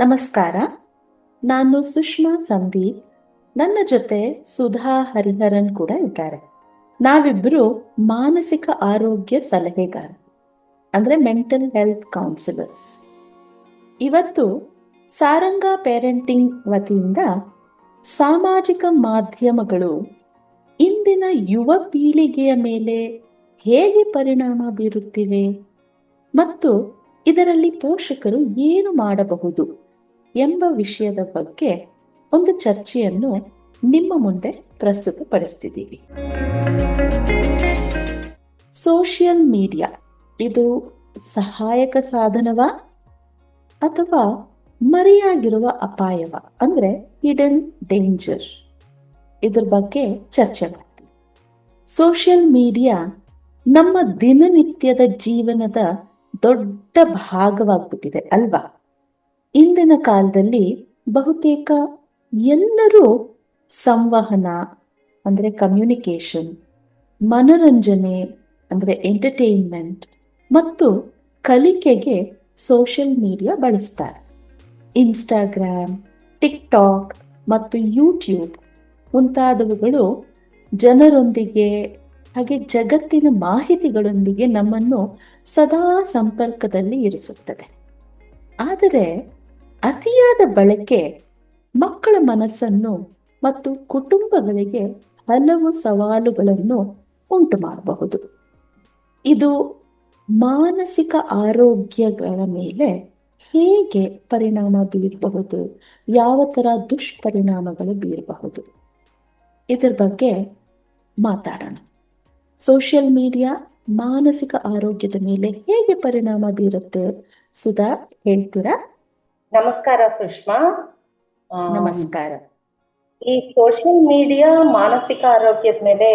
ನಮಸ್ಕಾರ. ನಾನು ಸುಷ್ಮಾ ಸಂದೀಪ್. ನನ್ನ ಜೊತೆ ಸುಧಾ ಹರಿಹರನ್ ಕೂಡ ಇದ್ದಾರೆ. ನಾವಿಬ್ಬರು ಮಾನಸಿಕ ಆರೋಗ್ಯ ಸಲಹೆಗಾರ, ಅಂದ್ರೆ ಮೆಂಟಲ್ ಹೆಲ್ತ್ ಕೌನ್ಸಿಲರ್ಸ್. ಇವತ್ತು ಸಾರಂಗ ಪೇರೆಂಟಿಂಗ್ ವತಿಯಿಂದ ಸಾಮಾಜಿಕ ಮಾಧ್ಯಮಗಳು ಇಂದಿನ ಯುವ ಪೀಳಿಗೆಯ ಮೇಲೆ ಹೇಗೆ ಪರಿಣಾಮ ಬೀರುತ್ತಿವೆ ಮತ್ತು ಇದರಲ್ಲಿ ಪೋಷಕರು ಏನು ಮಾಡಬಹುದು ಎಂಬ ವಿಷಯದ ಬಗ್ಗೆ ಒಂದು ಚರ್ಚೆಯನ್ನು ನಿಮ್ಮ ಮುಂದೆ ಪ್ರಸ್ತುತಪಡಿಸ್ತಿದ್ದೀವಿ. ಸೋಷಿಯಲ್ ಮೀಡಿಯಾ ಇದು ಸಹಾಯಕ ಸಾಧನವಾ ಅಥವಾ ಮರೆಯಾಗಿರುವ ಅಪಾಯವ, ಅಂದ್ರೆ ಹಿಡನ್ ಡೇಂಜರ್? ಇದ್ರ ಬಗ್ಗೆ ಚರ್ಚೆ ಮಾಡ್ತೀವಿ. ಸೋಷಿಯಲ್ ಮೀಡಿಯಾ ನಮ್ಮ ದಿನನಿತ್ಯದ ಜೀವನದ ದೊಡ್ಡ ಭಾಗವಾಗ್ಬಿಟ್ಟಿದೆ ಅಲ್ವಾ? ಇಂದಿನ ಕಾಲದಲ್ಲಿ ಬಹುತೇಕ ಎಲ್ಲರೂ ಸಂವಹನ ಅಂದ್ರೆ ಕಮ್ಯುನಿಕೇಶನ್, ಮನೋರಂಜನೆ ಅಂದ್ರೆ ಎಂಟರ್ಟೈನ್ಮೆಂಟ್ ಮತ್ತು ಕಲಿಕೆಗೆ ಸೋಷಿಯಲ್ ಮೀಡಿಯಾ ಬಳಸ್ತಾರೆ. ಇನ್ಸ್ಟಾಗ್ರಾಮ್, ಟಿಕ್ಟಾಕ್ ಮತ್ತು ಯೂಟ್ಯೂಬ್ ಮುಂತಾದವುಗಳು ಜನರೊಂದಿಗೆ ಹಾಗೆ ಜಗತ್ತಿನ ಮಾಹಿತಿಗಳೊಂದಿಗೆ ನಮ್ಮನ್ನು ಸದಾ ಸಂಪರ್ಕದಲ್ಲಿ ಇರಿಸುತ್ತದೆ. ಆದರೆ ಅತಿಯಾದ ಬಳಕೆ ಮಕ್ಕಳ ಮನಸ್ಸನ್ನು ಮತ್ತು ಕುಟುಂಬಗಳಿಗೆ ಹಲವು ಸವಾಲುಗಳನ್ನು ಉಂಟು ಮಾಡಬಹುದು. ಇದು ಮಾನಸಿಕ ಆರೋಗ್ಯಗಳ ಮೇಲೆ ಹೇಗೆ ಪರಿಣಾಮ ಬೀರಬಹುದು, ಯಾವ ಥರ ದುಷ್ಪರಿಣಾಮಗಳು ಬೀರಬಹುದು, ಇದ್ರ ಬಗ್ಗೆ ಮಾತಾಡೋಣ. ಸೋಷಿಯಲ್ ಮೀಡಿಯಾ ಮಾನಸಿಕ ಆರೋಗ್ಯದ ಮೇಲೆ ಹೇಗೆ ಪರಿಣಾಮ ಬೀರುತ್ತೆ? ಸುಧಾ, ಹೇಳ್ತೀರಾ? ನಮಸ್ಕಾರ ಸುಷ್ಮಾ. ನಮಸ್ಕಾರ. ಈ ಸೋಷಿಯಲ್ ಮೀಡಿಯಾ ಮಾನಸಿಕ ಆರೋಗ್ಯದ ಮೇಲೆ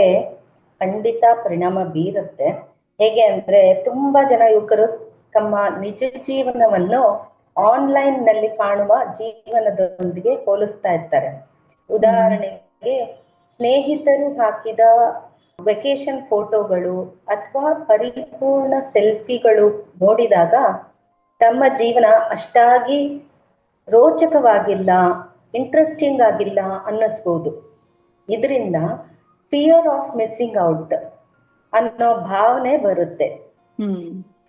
ಖಂಡಿತ ಪರಿಣಾಮ ಬೀರುತ್ತೆ. ಹೇಗೆ ಅಂದ್ರೆ ತುಂಬಾ ಜನ ಯುವಕರು ತಮ್ಮ ನಿಜ ಜೀವನವನ್ನು ಆನ್ಲೈನ್ ನಲ್ಲಿ ಕಾಣುವ ಜೀವನದೊಂದಿಗೆ ಹೋಲಿಸ್ತಾ ಇರ್ತಾರೆ. ಉದಾಹರಣೆಗೆ ಸ್ನೇಹಿತರು ಹಾಕಿದ ವೆಕೇಶನ್ ಫೋಟೋಗಳು ಅಥವಾ ಪರಿಪೂರ್ಣ ಸೆಲ್ಫಿಗಳು ನೋಡಿದಾಗ ತಮ್ಮ ಜೀವನ ಅಷ್ಟಾಗಿ ರೋಚಕವಾಗಿಲ್ಲ, ಇಂಟ್ರೆಸ್ಟಿಂಗ್ ಆಗಿಲ್ಲ ಅನ್ನಿಸ್ಬೋದು. ಇದರಿಂದ ಫಿಯರ್ ಆಫ್ ಮಿಸ್ಸಿಂಗ್ ಔಟ್ ಅನ್ನೋ ಭಾವನೆ ಬರುತ್ತೆ.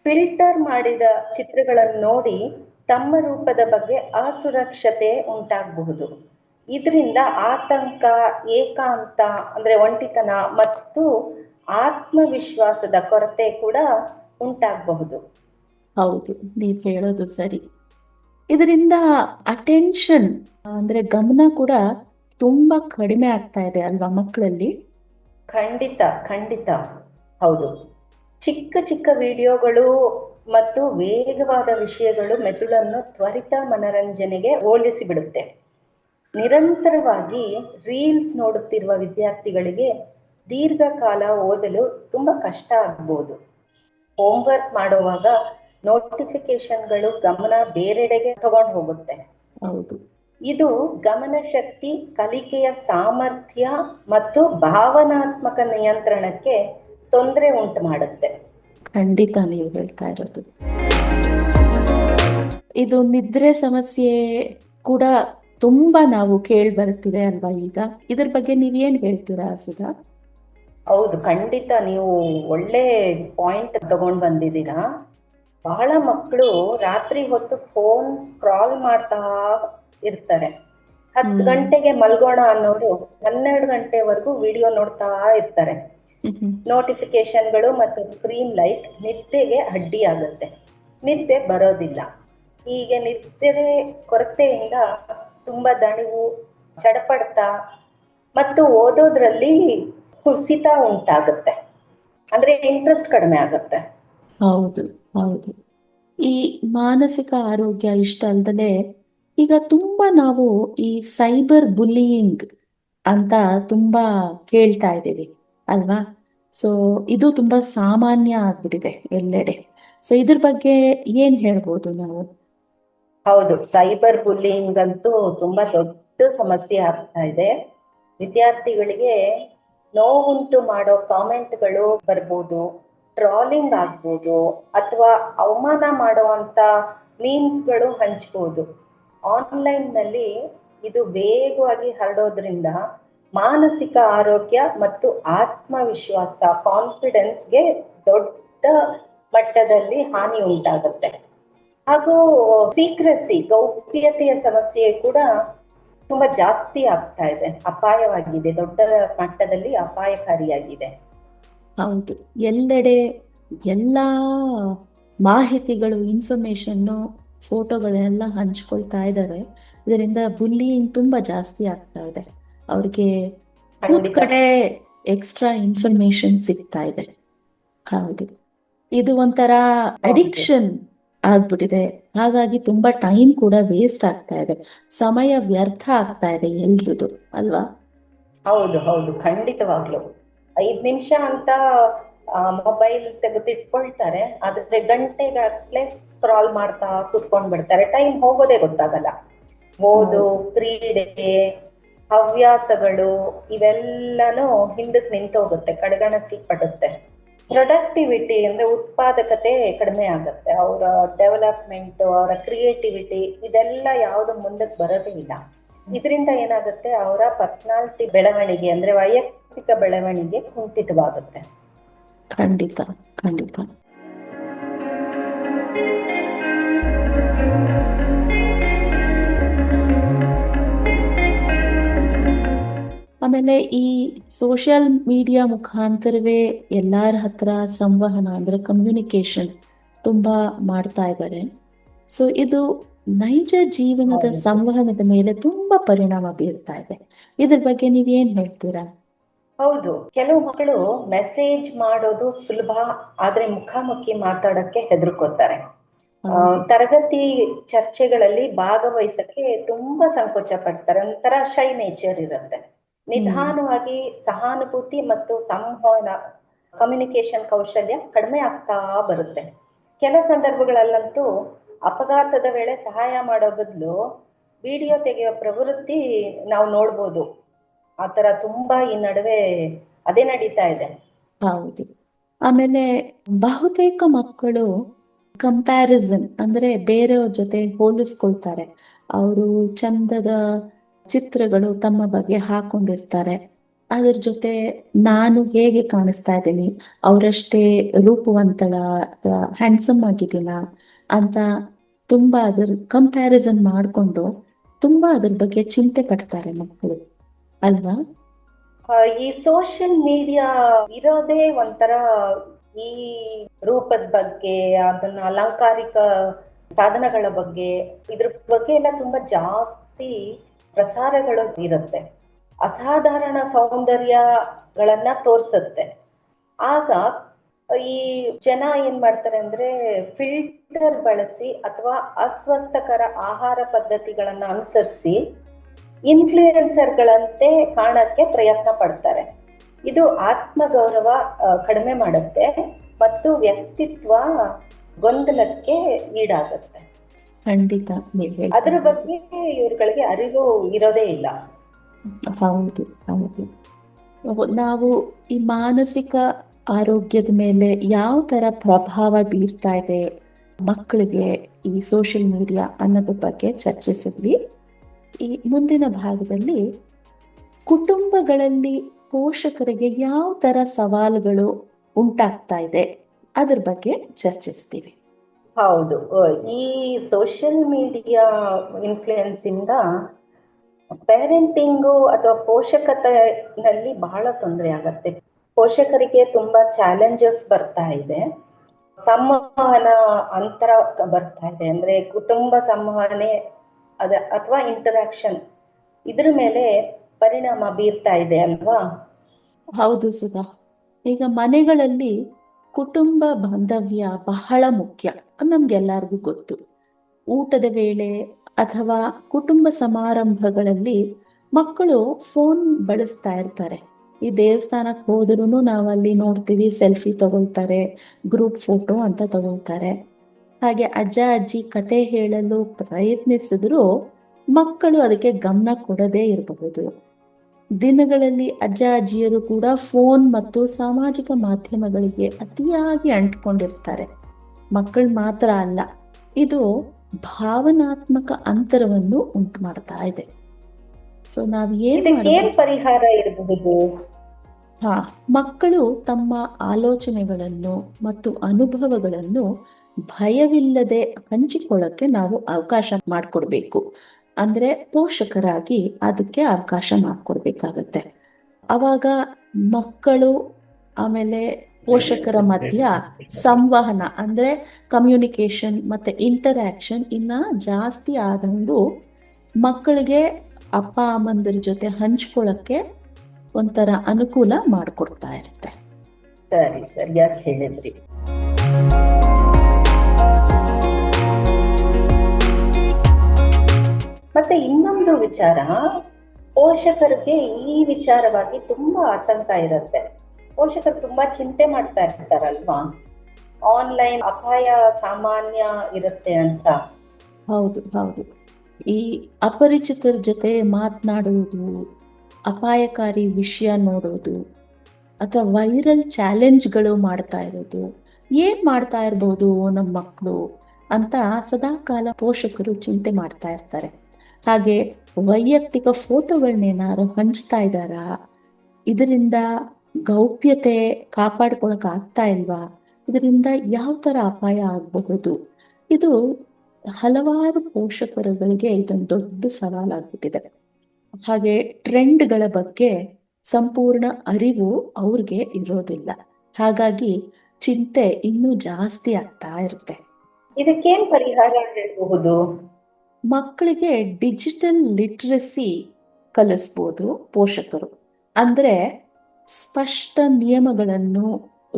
ಫಿಲ್ಟರ್ ಮಾಡಿದ ಚಿತ್ರಗಳನ್ನು ನೋಡಿ ತಮ್ಮ ರೂಪದ ಬಗ್ಗೆ ಅಸುರಕ್ಷತೆ ಉಂಟಾಗಬಹುದು. ಇದರಿಂದ ಆತಂಕ, ಏಕಾಂತ ಅಂದ್ರೆ ಒಂಟಿತನ ಮತ್ತು ಆತ್ಮವಿಶ್ವಾಸದ ಕೊರತೆ ಕೂಡ ಉಂಟಾಗಬಹುದು. ಹೌದು, ನೀವು ಹೇಳೋದು ಸರಿ. ಇದರಿಂದ ಅಟೆನ್ಷನ್ ಅಂದ್ರೆ ಗಮನ ಕೂಡ ತುಂಬಾ ಕಡಿಮೆ ಆಗ್ತಾ ಇದೆ ಅಲ್ವಾ ಮಕ್ಕಳಲ್ಲಿ? ಖಂಡಿತ ಖಂಡಿತ ಹೌದು. ಚಿಕ್ಕ ಚಿಕ್ಕ ವಿಡಿಯೋಗಳು ಮತ್ತು ವೇಗವಾದ ವಿಷಯಗಳು ಮೆದುಳನ್ನು ತ್ವರಿತ ಮನರಂಜನೆಗೆ ಹೋಲಿಸಿ ಬಿಡುತ್ತೆ. ನಿರಂತರವಾಗಿ ರೀಲ್ಸ್ ನೋಡುತ್ತಿರುವ ವಿದ್ಯಾರ್ಥಿಗಳಿಗೆ ದೀರ್ಘಕಾಲ ಓದಲು ತುಂಬಾ ಕಷ್ಟ ಆಗ್ಬೋದು. ಹೋಮ್ವರ್ಕ್ ಮಾಡುವಾಗ ನೋಟಿಫಿಕೇಶನ್ಗಳು ಗಮನ ಬೇರೆಡೆಗೆ ತಗೊಂಡು ಹೋಗುತ್ತೆ. ಹೌದು, ಇದು ಗಮನ ಶಕ್ತಿ, ಕಲಿಕೆಯ ಸಾಮರ್ಥ್ಯ ಮತ್ತು ಭಾವನಾತ್ಮಕ ನಿಯಂತ್ರಣಕ್ಕೆ ತೊಂದರೆ ಉಂಟು ಮಾಡುತ್ತೆ. ಖಂಡಿತ ನೀವು ಹೇಳ್ತಾ ಇರೋದು. ಇದು ನಿದ್ರೆ ಸಮಸ್ಯೆ ಕೂಡ ತುಂಬಾ ನಾವು ಕೇಳಿ ಬರ್ತಿದೆ ಅಲ್ವಾ ಈಗ? ಇದ್ರ ಬಗ್ಗೆ ನೀವೇನ್ ಹೇಳ್ತೀರಾ ಸುಧಾ? ಹೌದು, ಖಂಡಿತ ನೀವು ಒಳ್ಳೆ ಪಾಯಿಂಟ್ ತಗೊಂಡ್ ಬಂದಿದ್ದೀರಾ. ಬಹಳ ಮಕ್ಕಳು ರಾತ್ರಿ ಹೊತ್ತು ಫೋನ್ ಸ್ಕ್ರಾಲ್ ಮಾಡ್ತಾ ಇರ್ತಾರೆ. 10 ಗಂಟೆಗೆ ಮಲ್ಗೋಣ ಅನ್ನೋರು 12 ಗಂಟೆವರೆಗೂ ವಿಡಿಯೋ ನೋಡ್ತಾ ಇರ್ತಾರೆ. ನೋಟಿಫಿಕೇಶನ್ಗಳು ಮತ್ತು ಸ್ಕ್ರೀನ್ ಲೈಟ್ ನಿದ್ದೆಗೆ ಅಡ್ಡಿ ಆಗುತ್ತೆ, ನಿದ್ದೆ ಬರೋದಿಲ್ಲ. ಹೀಗೆ ನಿದ್ದೆ ಕೊರತೆಯಿಂದ ತುಂಬಾ ದಣಿವು, ಚಡಪಡ್ತ ಮತ್ತು ಓದೋದ್ರಲ್ಲಿ ಕುಸಿತ ಉಂಟಾಗುತ್ತೆ, ಅಂದ್ರೆ ಇಂಟ್ರೆಸ್ಟ್ ಕಡಿಮೆ ಆಗುತ್ತೆ. ಹೌದು ಹೌದು. ಈ ಮಾನಸಿಕ ಆರೋಗ್ಯ ಇಷ್ಟ ಅಲ್ದಲೆ ಈಗ ತುಂಬಾ ನಾವು ಈ ಸೈಬರ್ ಬುಲ್ಲಿಯಿಂಗ್ ಅಂತ ತುಂಬಾ ಕೇಳ್ತಾ ಇದ್ದೀವಿ ಅಲ್ವಾ? ಸೊ ಇದು ತುಂಬಾ ಸಾಮಾನ್ಯ ಆಗ್ಬಿಟ್ಟಿದೆ ಎಲ್ಲೆಡೆ. ಸೊ ಇದ್ರ ಬಗ್ಗೆ ಏನ್ ಹೇಳ್ಬೋದು ನಾವು? ಹೌದು, ಸೈಬರ್ ಬುಲ್ಲಿಯಿಂಗ್ ಅಂತೂ ತುಂಬಾ ದೊಡ್ಡ ಸಮಸ್ಯೆ ಆಗ್ತಾ ಇದೆ. ವಿದ್ಯಾರ್ಥಿಗಳಿಗೆ ನೋವುಂಟು ಮಾಡೋ ಕಾಮೆಂಟ್ಗಳು ಬರ್ಬೋದು, ಟ್ರಾಲಿಂಗ್ ಆಗ್ಬೋದು, ಅಥವಾ ಅವಮಾನ ಮಾಡುವಂತ ಮೀಮ್ಸ್ಗಳು ಹಂಚ್ಬೋದು. ಆನ್ಲೈನ್ನಲ್ಲಿ ಇದು ವೇಗವಾಗಿ ಹರಡೋದ್ರಿಂದ ಮಾನಸಿಕ ಆರೋಗ್ಯ ಮತ್ತು ಆತ್ಮವಿಶ್ವಾಸ, ಕಾನ್ಫಿಡೆನ್ಸ್ಗೆ ದೊಡ್ಡ ಮಟ್ಟದಲ್ಲಿ ಹಾನಿ ಉಂಟಾಗುತ್ತೆ. ಹಾಗೂ ಸೀಕ್ರೆಸಿ, ಗೌಪ್ಯತೆಯ ಸಮಸ್ಯೆ ಕೂಡ ತುಂಬಾ ಜಾಸ್ತಿ ಆಗ್ತಾ ಇದೆ, ಅಪಾಯವಾಗಿದೆ, ದೊಡ್ಡ ಮಟ್ಟದಲ್ಲಿ ಅಪಾಯಕಾರಿಯಾಗಿದೆ. ಹೌದು, ಎಲ್ಲೆಡೆ ಎಲ್ಲ ಮಾಹಿತಿಗಳು, ಇನ್ಫಾರ್ಮೇಶನ್ನು, ಫೋಟೋಗಳೆಲ್ಲ ಹಂಚ್ಕೊಳ್ತಾ ಇದ್ದಾರೆ. ಇದರಿಂದ ಬುಲ್ಲಿಯಿಂಗ್ ತುಂಬಾ ಜಾಸ್ತಿ ಆಗ್ತಾ ಇದೆ. ಅವ್ರಿಗೆ ಕೂತ್ ಕಡೆ ಎಕ್ಸ್ಟ್ರಾ ಇನ್ಫಾರ್ಮೇಶನ್ ಸಿಗ್ತಾ ಇದೆ. ಹೌದು, ಇದು ಒಂಥರ ಅಡಿಕ್ಷನ್ ಆಗ್ಬಿಟ್ಟಿದೆ. ಹಾಗಾಗಿ ತುಂಬಾ ಟೈಮ್ ಕೂಡ ವೇಸ್ಟ್ ಆಗ್ತಾ ಇದೆ, ಸಮಯ ವ್ಯರ್ಥ ಆಗ್ತಾ ಇದೆ ಎಲ್ರದು, ಅಲ್ವಾ? ಹೌದು ಹೌದು, ಖಂಡಿತವಾಗ್ಲು 5 ನಿಮಿಷ ಅಂತ ಮೊಬೈಲ್ ತೆಗೆದಿಟ್ಕೊಳ್ತಾರೆ, ಆದ್ರೆ ಗಂಟೆಗಟ್ಟಲೆ ಸ್ಕ್ರಾಲ್ ಮಾಡ್ತಾ ಕೂತ್ಕೊಂಡ್ ಬಿಡ್ತಾರೆ, ಟೈಮ್ ಹೋಗೋದೇ ಗೊತ್ತಾಗಲ್ಲ. ಓದು, ಕ್ರೀಡೆ, ಹವ್ಯಾಸಗಳು ಇವೆಲ್ಲನೂ ಹಿಂದಕ್ಕೆ ನಿಂತೋಗುತ್ತೆ, ಕಡೆಗಣಿಸಲ್ಪಡುತ್ತೆ. ಪ್ರೊಡಕ್ಟಿವಿಟಿ ಅಂದ್ರೆ ಉತ್ಪಾದಕತೆ ಕಡಿಮೆ ಆಗುತ್ತೆ, ಅವರ ಡೆವಲಪ್ಮೆಂಟ್, ಅವರ ಕ್ರಿಯೇಟಿವಿಟಿ ಇದೆಲ್ಲ ಯಾವುದು ಮುಂದಕ್ಕೆ ಬರೋದೇ ಇಲ್ಲ. ಇದರಿಂದ ಏನಾಗುತ್ತೆ, ಅವರ ಪರ್ಸನಾಲಿಟಿ ಬೆಳವಣಿಗೆ ಅಂದ್ರೆ ವೈಯಕ್ತಿಕ ಬೆಳವಣಿಗೆ ಕುಂಠಿತವಾಗುತ್ತೆ. ಖಂಡಿತ ಖಂಡಿತ. ಆಮೇಲೆ ಈ ಸೋಷಿಯಲ್ ಮೀಡಿಯಾ ಮುಖಾಂತರವೇ ಎಲ್ಲರ ಹತ್ರ ಸಂವಹನ ಅಂದ್ರೆ ಕಮ್ಯುನಿಕೇಶನ್ ತುಂಬಾ ಮಾಡ್ತಾ ಇದ್ದಾರೆ. ಸೊ ಇದು ನೈಜ ಜೀವನದ ಸಂವಹನದ ಮೇಲೆ ತುಂಬಾ ಪರಿಣಾಮ ಬೀರ್ತಾ ಇದೆ. ಇದ್ರ ಬಗ್ಗೆ ನೀವೇನ್ ಹೇಳ್ತೀರಾ? ಹೌದು, ಕೆಲವು ಮಕ್ಕಳು ಮೆಸೇಜ್ ಮಾಡೋದು ಸುಲಭ, ಆದ್ರೆ ಮುಖಾಮುಖಿ ಮಾತಾಡಕ್ಕೆ ಹೆದರ್ಕೋತಾರೆ. ತರಗತಿ ಚರ್ಚೆಗಳಲ್ಲಿ ಭಾಗವಹಿಸಕ್ಕೆ ತುಂಬಾ ಸಂಕೋಚ ಪಡ್ತಾರೆ, ಒಂಥರ ಶೈ ನೇಚರ್ ಇರುತ್ತೆ. ನಿಧಾನವಾಗಿ ಸಹಾನುಭೂತಿ ಮತ್ತು ಸಂವಹನ, ಕಮ್ಯುನಿಕೇಶನ್ ಕೌಶಲ್ಯ ಕಡಿಮೆ ಆಗ್ತಾ ಬರುತ್ತೆ. ಕೆಲ ಸಂದರ್ಭಗಳಲ್ಲಂತೂ ಅಪಘಾತದ ವೇಳೆ ಸಹಾಯ ಮಾಡೋ ಬದಲು ವಿಡಿಯೋ ತೆಗೆಯೋ ಪ್ರವೃತ್ತಿ ನಾವು ನೋಡ್ಬೋದು. ಆತರ ತುಂಬಾ ಈ ನಡುವೆ ಅದೇ ನಡೀತಾ ಇದೆ. ಹೌದು, ಆಮೇಲೆ ಬಹುತೇಕ ಮಕ್ಕಳು ಕಂಪ್ಯಾರಿಸನ್ ಅಂದ್ರೆ ಬೇರೆಯವ್ರ ಜೊತೆ ಹೋಲಿಸ್ಕೊಳ್ತಾರೆ. ಅವರು ಚಂದದ ಚಿತ್ರಗಳು ತಮ್ಮ ಬಗ್ಗೆ ಹಾಕೊಂಡಿರ್ತಾರೆ. ಅದ್ರ ಜೊತೆ ನಾನು ಹೇಗೆ ಕಾಣಿಸ್ತಾ ಇದ್ದೀನಿ, ಅವರಷ್ಟೇ ರೂಪವಂತಳ, ಹ್ಯಾಂಡ್ಸಮ್ ಆಗಿದ್ದೀನ ಅಂತ ತುಂಬಾ ಅದ್ರ ಕಂಪ್ಯಾರಿಸನ್ ಮಾಡಿಕೊಂಡು ತುಂಬಾ ಅದ್ರ ಬಗ್ಗೆ ಚಿಂತೆ ಪಡ್ತಾರೆ ಮಕ್ಕಳು, ಅಲ್ವಾ? ಈ ಸೋಷಿಯಲ್ ಮೀಡಿಯಾ ಇರೋದೇ ಒಂಥರ ಈ ರೂಪದ ಬಗ್ಗೆ, ಅದನ್ನ ಅಲಂಕಾರಿಕ ಸಾಧನಗಳ ಬಗ್ಗೆ, ಇದ್ರ ಬಗ್ಗೆ ಎಲ್ಲ ತುಂಬಾ ಜಾಸ್ತಿ ಪ್ರಸಾರಗಳು ಇರುತ್ತೆ. ಅಸಾಧಾರಣ ಸೌಂದರ್ಯಗಳನ್ನ ತೋರ್ಸುತ್ತೆ. ಆಗ ಈ ಜನ ಏನ್ ಮಾಡ್ತಾರೆ ಅಂದ್ರೆ ಫಿಲ್ಟರ್ ಬಳಸಿ ಅಥವಾ ಅಸ್ವಸ್ಥಕರ ಆಹಾರ ಪದ್ಧತಿಗಳನ್ನ ಅನುಸರಿಸಿ ಇನ್ಫ್ಲೂಯೆನ್ಸರ್ಗಳಂತೆ ಕಾಣಕ್ಕೆ ಪ್ರಯತ್ನ ಪಡ್ತಾರೆ. ಇದು ಆತ್ಮಗೌರವ ಕಡಿಮೆ ಮಾಡುತ್ತೆ ಮತ್ತು ವ್ಯಕ್ತಿತ್ವ ಗೊಂದಲಕ್ಕೆ ಈಡಾಗುತ್ತೆ. ಖಂಡಿತ, ಅದ್ರ ಬಗ್ಗೆ ಇವ್ರುಗಳಿಗೆ ಅರಿವು ಇರೋದೇ ಇಲ್ಲ. ಹೌದು ಹೌದು. ಸೊ ನಾವು ಈ ಮಾನಸಿಕ ಆರೋಗ್ಯದ ಮೇಲೆ ಯಾವ ತರ ಪ್ರಭಾವ ಬೀರ್ತಾ ಇದೆ ಮಕ್ಕಳಿಗೆ ಈ ಸೋಷಿಯಲ್ ಮೀಡಿಯಾ ಅನ್ನೋದ್ರ ಬಗ್ಗೆ ಚರ್ಚಿಸಿದ್ವಿ. ಈ ಮುಂದಿನ ಭಾಗದಲ್ಲಿ ಕುಟುಂಬಗಳಲ್ಲಿ ಪೋಷಕರಿಗೆ ಯಾವ ತರ ಸವಾಲುಗಳು ಉಂಟಾಗ್ತಾ ಇದೆ ಅದ್ರ ಬಗ್ಗೆ ಚರ್ಚಿಸ್ತೀವಿ. ಹೌದು, ಈ ಸೋಷಿಯಲ್ ಮೀಡಿಯಾ ಇನ್ಫ್ಲೂಯೆನ್ಸ್ ಇಂದ ಪೇರೆಂಟಿಂಗು ಅಥವಾ ಪೋಷಕತೆಯಲ್ಲಿ ಬಹಳ ತೊಂದರೆ ಆಗತ್ತೆ. ಪೋಷಕರಿಗೆ ತುಂಬಾ ಚಾಲೆಂಜಸ್ ಬರ್ತಾ ಇದೆ, ಸಂವಹನ ಅಂತರ ಬರ್ತಾ ಇದೆ. ಅಂದ್ರೆ ಕುಟುಂಬ ಸಂವಹನೆ ಅಥವಾ ಇಂಟರಾಕ್ಷನ್ ಇದ್ರ ಮೇಲೆ ಪರಿಣಾಮ ಬೀರ್ತಾ ಇದೆ ಅಲ್ವಾ? ಹೌದು ಸುಧಾ, ಈಗ ಮನೆಗಳಲ್ಲಿ ಕುಟುಂಬ ಬಾಂಧವ್ಯ ಬಹಳ ಮುಖ್ಯ, ನಮ್ಗೆಲ್ಲರಿಗೂ ಗೊತ್ತು. ಊಟದ ವೇಳೆ ಅಥವಾ ಕುಟುಂಬ ಸಮಾರಂಭಗಳಲ್ಲಿ ಮಕ್ಕಳು ಫೋನ್ ಬಳಸ್ತಾ ಇರ್ತಾರೆ. ಈ ದೇವಸ್ಥಾನಕ್ಕೆ ಹೋದ್ರೂ ನಾವಲ್ಲಿ ನೋಡ್ತೀವಿ, ಸೆಲ್ಫಿ ತಗೊಳ್ತಾರೆ, ಗ್ರೂಪ್ ಫೋಟೋ ಅಂತ ತಗೊಳ್ತಾರೆ. ಹಾಗೆ ಅಜ್ಜ ಅಜ್ಜಿ ಕತೆ ಹೇಳಲು ಪ್ರಯತ್ನಿಸಿದ್ರು ಮಕ್ಕಳು ಅದಕ್ಕೆ ಗಮನ ಕೊಡದೇ ಇರಬಹುದು. ದಿನಗಳಲ್ಲಿ ಅಜ್ಜ ಅಜ್ಜಿಯರು ಕೂಡ ಫೋನ್ ಮತ್ತು ಸಾಮಾಜಿಕ ಮಾಧ್ಯಮಗಳಿಗೆ ಅತಿಯಾಗಿ ಅಂಟ್ಕೊಂಡಿರ್ತಾರೆ. ಮಕ್ಕಳು ಮಾತ್ರ ಅಲ್ಲ, ಇದು ಭಾವನಾತ್ಮಕ ಅಂತರವನ್ನು ಉಂಟು ಮಾಡ್ತಾ ಇದೆ. ಸೊ ನಾವು ಏನ್ ಇದಕ್ಕೇನ್ ಮಾಡಬಹುದು? ಪರಿಹಾರ ಇರಬಹುದು? ಹಾ, ಮಕ್ಕಳು ತಮ್ಮ ಆಲೋಚನೆಗಳನ್ನು ಮತ್ತು ಅನುಭವಗಳನ್ನು ಭಯವಿಲ್ಲದೆ ಹಂಚಿಕೊಳ್ಳಕ್ಕೆ ನಾವು ಅವಕಾಶ ಮಾಡಿಕೊಡ್ಬೇಕು. ಅಂದ್ರೆ ಪೋಷಕರಾಗಿ ಅದಕ್ಕೆ ಅವಕಾಶ ಮಾಡಿಕೊಡ್ಬೇಕಾಗತ್ತೆ. ಅವಾಗ ಮಕ್ಕಳು ಆಮೇಲೆ ಪೋಷಕರ ಮಧ್ಯ ಸಂವಹನ ಅಂದ್ರೆ ಕಮ್ಯುನಿಕೇಶನ್ ಮತ್ತೆ ಇಂಟರಾಕ್ಷನ್ ಇನ್ನ ಜಾಸ್ತಿ ಆದಂಗೂ ಮಕ್ಕಳಿಗೆ ಅಪ್ಪ ಅಮ್ಮಂದಿರ ಜೊತೆ ಹಂಚ್ಕೊಳ್ಳಕ್ಕೆ ಒಂಥರ ಅನುಕೂಲ ಮಾಡಿಕೊಡ್ತಾ ಇರುತ್ತೆ. ಸರಿ, ಸರಿಯಾಗಿ ಹೇಳಿದ್ರಿ. ಮತ್ತೆ ಇನ್ನೊಂದು ವಿಚಾರ, ಪೋಷಕರಿಗೆ ಈ ವಿಚಾರವಾಗಿ ತುಂಬಾ ಆತಂಕ ಇರುತ್ತೆ. ಪೋಷಕರು ತುಂಬಾ ಚಿಂತೆ ಮಾಡ್ತಾ ಇರ್ತಾರಲ್ವಾ, ಆನ್ಲೈನ್ ಅಪಾಯ ಸಾಮಾನ್ಯ ಇರುತ್ತೆ ಅಂತ. ಹೌದು ಹೌದು. ಈ ಅಪರಿಚಿತರ ಜೊತೆ ಮಾತನಾಡುವುದು, ಅಪಾಯಕಾರಿ ವಿಷಯ ನೋಡೋದು ಅಥವಾ ವೈರಲ್ ಚಾಲೆಂಜ್ಗಳು ಮಾಡ್ತಾ ಇರೋದು, ಏನ್ ಮಾಡ್ತಾ ಇರ್ಬೋದು ನಮ್ಮ ಮಕ್ಕಳು ಅಂತ ಸದಾಕಾಲ ಪೋಷಕರು ಚಿಂತೆ ಮಾಡ್ತಾ ಇರ್ತಾರೆ. ಹಾಗೆ ವೈಯಕ್ತಿಕ ಫೋಟೋಗಳನ್ನೇನಾದ್ರು ಹಂಚ್ತಾ ಇದ್ದಾರಾ, ಇದರಿಂದ ಗೌಪ್ಯತೆ ಕಾಪಾಡ್ಕೊಳಕ್ ಆಗ್ತಾ ಇಲ್ವಾ, ಇದರಿಂದ ಯಾವ ತರ ಅಪಾಯ ಆಗಬಹುದು, ಇದು ಹಲವಾರು ಪೋಷಕರುಗಳಿಗೆ ಇದೊಂದು ದೊಡ್ಡ ಸವಾಲಾಗ್ಬಿಟ್ಟಿದೆ. ಹಾಗೆ ಟ್ರೆಂಡ್ಗಳ ಬಗ್ಗೆ ಸಂಪೂರ್ಣ ಅರಿವು ಅವ್ರಿಗೆ ಇರೋದಿಲ್ಲ. ಹಾಗಾಗಿ ಚಿಂತೆ ಇನ್ನೂ ಜಾಸ್ತಿ ಆಗ್ತಾ ಇರುತ್ತೆ. ಇದಕ್ಕೇನ್ ಪರಿಹಾರ ಹೇಳಬಹುದು? ಮಕ್ಕಳಿಗೆ ಡಿಜಿಟಲ್ ಲಿಟ್ರಸಿ ಕಲಿಸ್ಬೋದು ಪೋಷಕರು. ಅಂದ್ರೆ ಸ್ಪಷ್ಟ ನಿಯಮಗಳನ್ನು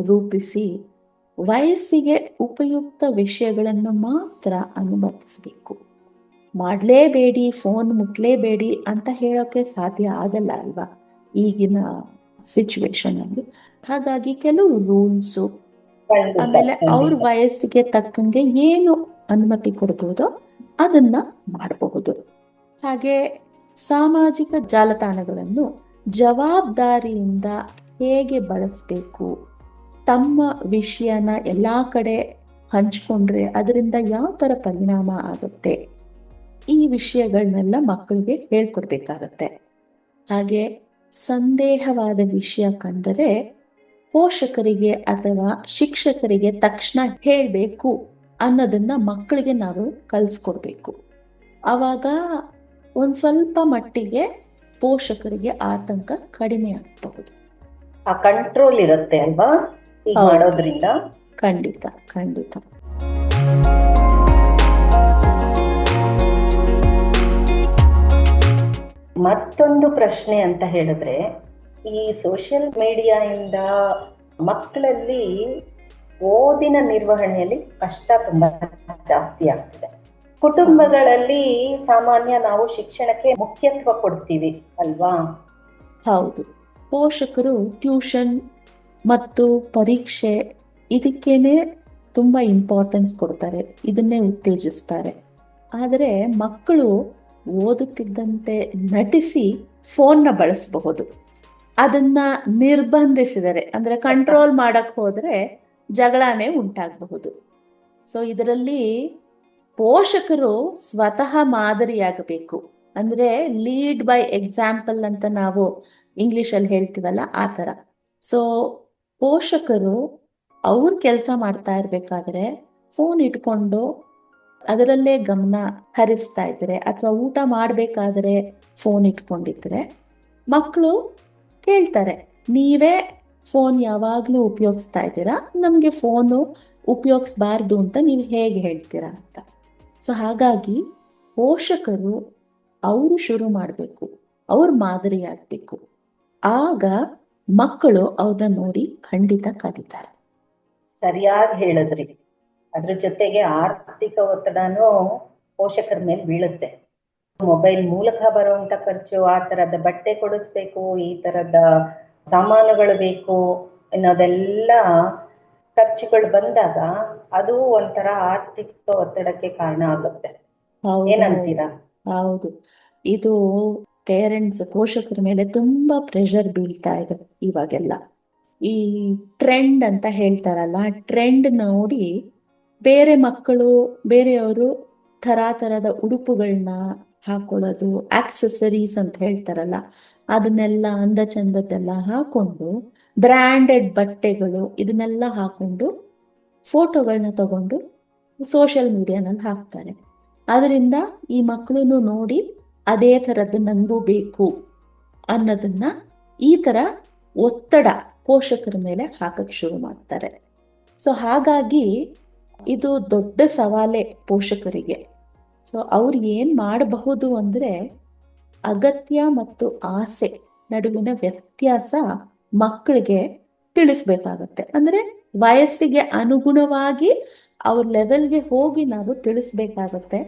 ರೂಪಿಸಿ ವಯಸ್ಸಿಗೆ ಉಪಯುಕ್ತ ವಿಷಯಗಳನ್ನು ಮಾತ್ರ ಅನುಮತಿಸಬೇಕು. ಮಾಡಲೇಬೇಡಿ, ಫೋನ್ ಮುಟ್ಲೇಬೇಡಿ ಅಂತ ಹೇಳೋಕೆ ಸಾಧ್ಯ ಆಗಲ್ಲ ಅಲ್ವಾ ಈಗಿನ ಸಿಚುವೇಶನ್ ಅಲ್ಲಿ. ಹಾಗಾಗಿ ಕೆಲವು ರೂಲ್ಸು, ಆಮೇಲೆ ಅವ್ರ ವಯಸ್ಸಿಗೆ ತಕ್ಕಂಗೆ ಏನು ಅನುಮತಿ ಕೊಡ್ಬೋದೋ ಅದನ್ನ ಮಾಡಬಹುದು. ಹಾಗೆ ಸಾಮಾಜಿಕ ಜಾಲತಾಣಗಳನ್ನು ಜವಾಬ್ದಾರಿಯಿಂದ ಹೇಗೆ ಬಳಸಬೇಕು, ತಮ್ಮ ವಿಷಯನ ಎಲ್ಲಾ ಕಡೆ ಹಂಚ್ಕೊಂಡ್ರೆ ಅದರಿಂದ ಯಾವ ತರ ಪರಿಣಾಮ ಆಗುತ್ತೆ, ಈ ವಿಷಯಗಳನ್ನೆಲ್ಲ ಮಕ್ಕಳಿಗೆ ಹೇಳ್ಕೊಡ್ಬೇಕಾಗತ್ತೆ. ಹಾಗೆ ಸಂದೇಹವಾದ ವಿಷಯ ಕಂಡರೆ ಪೋಷಕರಿಗೆ ಅಥವಾ ಶಿಕ್ಷಕರಿಗೆ ತಕ್ಷಣ ಹೇಳಬೇಕು ಅನ್ನೋದನ್ನ ಮಕ್ಕಳಿಗೆ ನಾವು ಕಲಿಸ್ಕೊಡ್ಬೇಕು. ಆವಾಗ ಒಂದ್ ಸ್ವಲ್ಪ ಮಟ್ಟಿಗೆ ಪೋಷಕರಿಗೆ ಆತಂಕ ಕಡಿಮೆ ಆಗಬಹುದು. ಆ ಕಂಟ್ರೋಲ್ ಇರುತ್ತೆ ಅಲ್ವಾ ಈಗ ಮಾಡೋದ್ರಿಂದ? ಖಂಡಿತ ಖಂಡಿತ. ಮತ್ತೊಂದು ಪ್ರಶ್ನೆ ಅಂತ ಹೇಳಿದ್ರೆ, ಈ ಸೋಷಿಯಲ್ ಮೀಡಿಯಾದಿಂದ ಮಕ್ಕಳಲ್ಲಿ ಓದಿನ ನಿರ್ವಹಣೆಯಲ್ಲಿ ಕಷ್ಟ ತುಂಬಾ ಜಾಸ್ತಿ ಆಗ್ತಿದೆ. ಕುಟುಂಬಗಳಲ್ಲಿ ಸಾಮಾನ್ಯ ನಾವು ಶಿಕ್ಷಣಕ್ಕೆ ಮುಖ್ಯತ್ವ ಕೊಡ್ತೀವಿ ಅಲ್ವಾ? ಹೌದು, ಪೋಷಕರು ಟ್ಯೂಷನ್ ಮತ್ತು ಪರೀಕ್ಷೆ ಇದಕ್ಕೇನೆ ತುಂಬಾ ಇಂಪಾರ್ಟೆನ್ಸ್ ಕೊಡ್ತಾರೆ, ಇದನ್ನೇ ಉತ್ತೇಜಿಸ್ತಾರೆ. ಆದರೆ ಮಕ್ಕಳು ಓದುತ್ತಿದ್ದಂತೆ ನಟಿಸಿ ಫೋನ್ನ ಬಳಸಬಹುದು. ಅದನ್ನ ನಿರ್ಬಂಧಿಸಿದರೆ ಅಂದ್ರೆ ಕಂಟ್ರೋಲ್ ಮಾಡಕ್ ಹೋದ್ರೆ ಜಗಳನೇ ಉಂಟಾಗಬಹುದು. ಸೊ ಇದರಲ್ಲಿ ಪೋಷಕರು ಸ್ವತಃ ಮಾದರಿಯಾಗಬೇಕು. ಅಂದ್ರೆ ಲೀಡ್ ಬೈ ಎಕ್ಸಾಂಪಲ್ ಅಂತ ನಾವು ಇಂಗ್ಲಿಷಲ್ಲಿ ಹೇಳ್ತೀವಲ್ಲ, ಆ ಥರ. ಸೊ ಪೋಷಕರು ಅವ್ರ ಕೆಲಸ ಮಾಡ್ತಾ ಇರ್ಬೇಕಾದ್ರೆ ಫೋನ್ ಇಟ್ಕೊಂಡು ಅದರಲ್ಲೇ ಗಮನ ಹರಿಸ್ತಾ ಇದ್ರೆ ಅಥವಾ ಊಟ ಮಾಡಬೇಕಾದ್ರೆ ಫೋನ್ ಇಟ್ಕೊಂಡಿದ್ರೆ ಮಕ್ಕಳು ಕೇಳ್ತಾರೆ, ನೀವೇ ಫೋನ್ ಯಾವಾಗಲೂ ಉಪಯೋಗಿಸ್ತಾ ಇದ್ದೀರಾ, ನಮಗೆ ಫೋನು ಉಪಯೋಗಿಸ್ಬಾರ್ದು ಅಂತ ನೀವು ಹೇಗೆ ಹೇಳ್ತೀರಾ ಅಂತ. ಸೊ ಹಾಗಾಗಿ ಪೋಷಕರು ಅವರು ಶುರು ಮಾಡಬೇಕು, ಅವ್ರ ಮಾದರಿ ಆಗಬೇಕು. ಆಗ ಮಕ್ಕಳು ಅವ್ರನ್ನ ನೋಡಿ ಖಂಡಿತ ಕಲಿತಾರೆ. ಸರಿಯಾಗಿ ಹೇಳಿದ್ರಿ. ಅದ್ರ ಜೊತೆಗೆ ಆರ್ಥಿಕ ಒತ್ತಡನೂ ಪೋಷಕರ ಮೇಲೆ ಬೀಳುತ್ತೆ. ಮೊಬೈಲ್ ಮೂಲಕ ಬರುವಂತ ಖರ್ಚು, ಆ ತರದ ಬಟ್ಟೆ ಕೊಡಿಸ್ಬೇಕು, ಈ ತರದ ಸಾಮಾನುಗಳು ಬೇಕು ಅನ್ನೋದೆಲ್ಲ ಖರ್ಚುಗಳು ಬಂದಾಗ ಅದು ಒಂಥರ ಆರ್ಥಿಕ ಒತ್ತಡಕ್ಕೆ ಕಾರಣ ಆಗುತ್ತೆ. ಏನಂತೀರಾ? ಹೌದು, ಇದು ಪೇರೆಂಟ್ಸ್ ಪೋಷಕರ ಮೇಲೆ ತುಂಬಾ ಪ್ರೆಷರ್ ಬೀಳ್ತಾ ಇದೆ ಇವಾಗೆಲ್ಲ. ಈ ಟ್ರೆಂಡ್ ಅಂತ ಹೇಳ್ತಾರಲ್ಲ, ಟ್ರೆಂಡ್ ನೋಡಿ ಬೇರೆ ಮಕ್ಕಳು ಬೇರೆಯವರು ಥರದ ಉಡುಪುಗಳನ್ನ ಹಾಕೊಳ್ಳೋದು, ಆಕ್ಸೆಸರೀಸ್ ಅಂತ ಹೇಳ್ತಾರಲ್ಲ, ಅದನ್ನೆಲ್ಲ ಅಂದ ಚಂದದ್ದೆಲ್ಲ ಹಾಕೊಂಡು, ಬ್ರ್ಯಾಂಡೆಡ್ ಬಟ್ಟೆಗಳು ಇದನ್ನೆಲ್ಲ ಹಾಕೊಂಡು ಫೋಟೋಗಳನ್ನ ತಗೊಂಡು ಸೋಷಿಯಲ್ ಮೀಡಿಯಾನಲ್ಲಿ ಹಾಕ್ತಾರೆ. ಅದರಿಂದ ಈ ಮಕ್ಕಳು ನೋಡಿ ಅದೇ ಥರದ್ದು ನನಗೂ ಬೇಕು ಅನ್ನೋದನ್ನ ಈ ಥರ ಒತ್ತಡ ಪೋಷಕರ ಮೇಲೆ ಹಾಕಕ್ಕೆ ಶುರು ಮಾಡ್ತಾರೆ. ಸೊ ಹಾಗಾಗಿ ಇದು ದೊಡ್ಡ ಸವಾಲೇ ಪೋಷಕರಿಗೆ. ಸೊ ಅವ್ರು ಏನು ಮಾಡಬಹುದು ಅಂದರೆ, ಅಗತ್ಯ ಮತ್ತು ಆಸೆ ನಡುವಿನ ವ್ಯತ್ಯಾಸ ಮಕ್ಕಳಿಗೆ ತಿಳಿಸ್ಬೇಕಾಗತ್ತೆ. ಅಂದರೆ ವಯಸ್ಸಿಗೆ ಅನುಗುಣವಾಗಿ ಅವ್ರ ಲೆವೆಲ್ಗೆ ಹೋಗಿ ನಾವು ತಿಳಿಸ್ಬೇಕಾಗತ್ತೆ.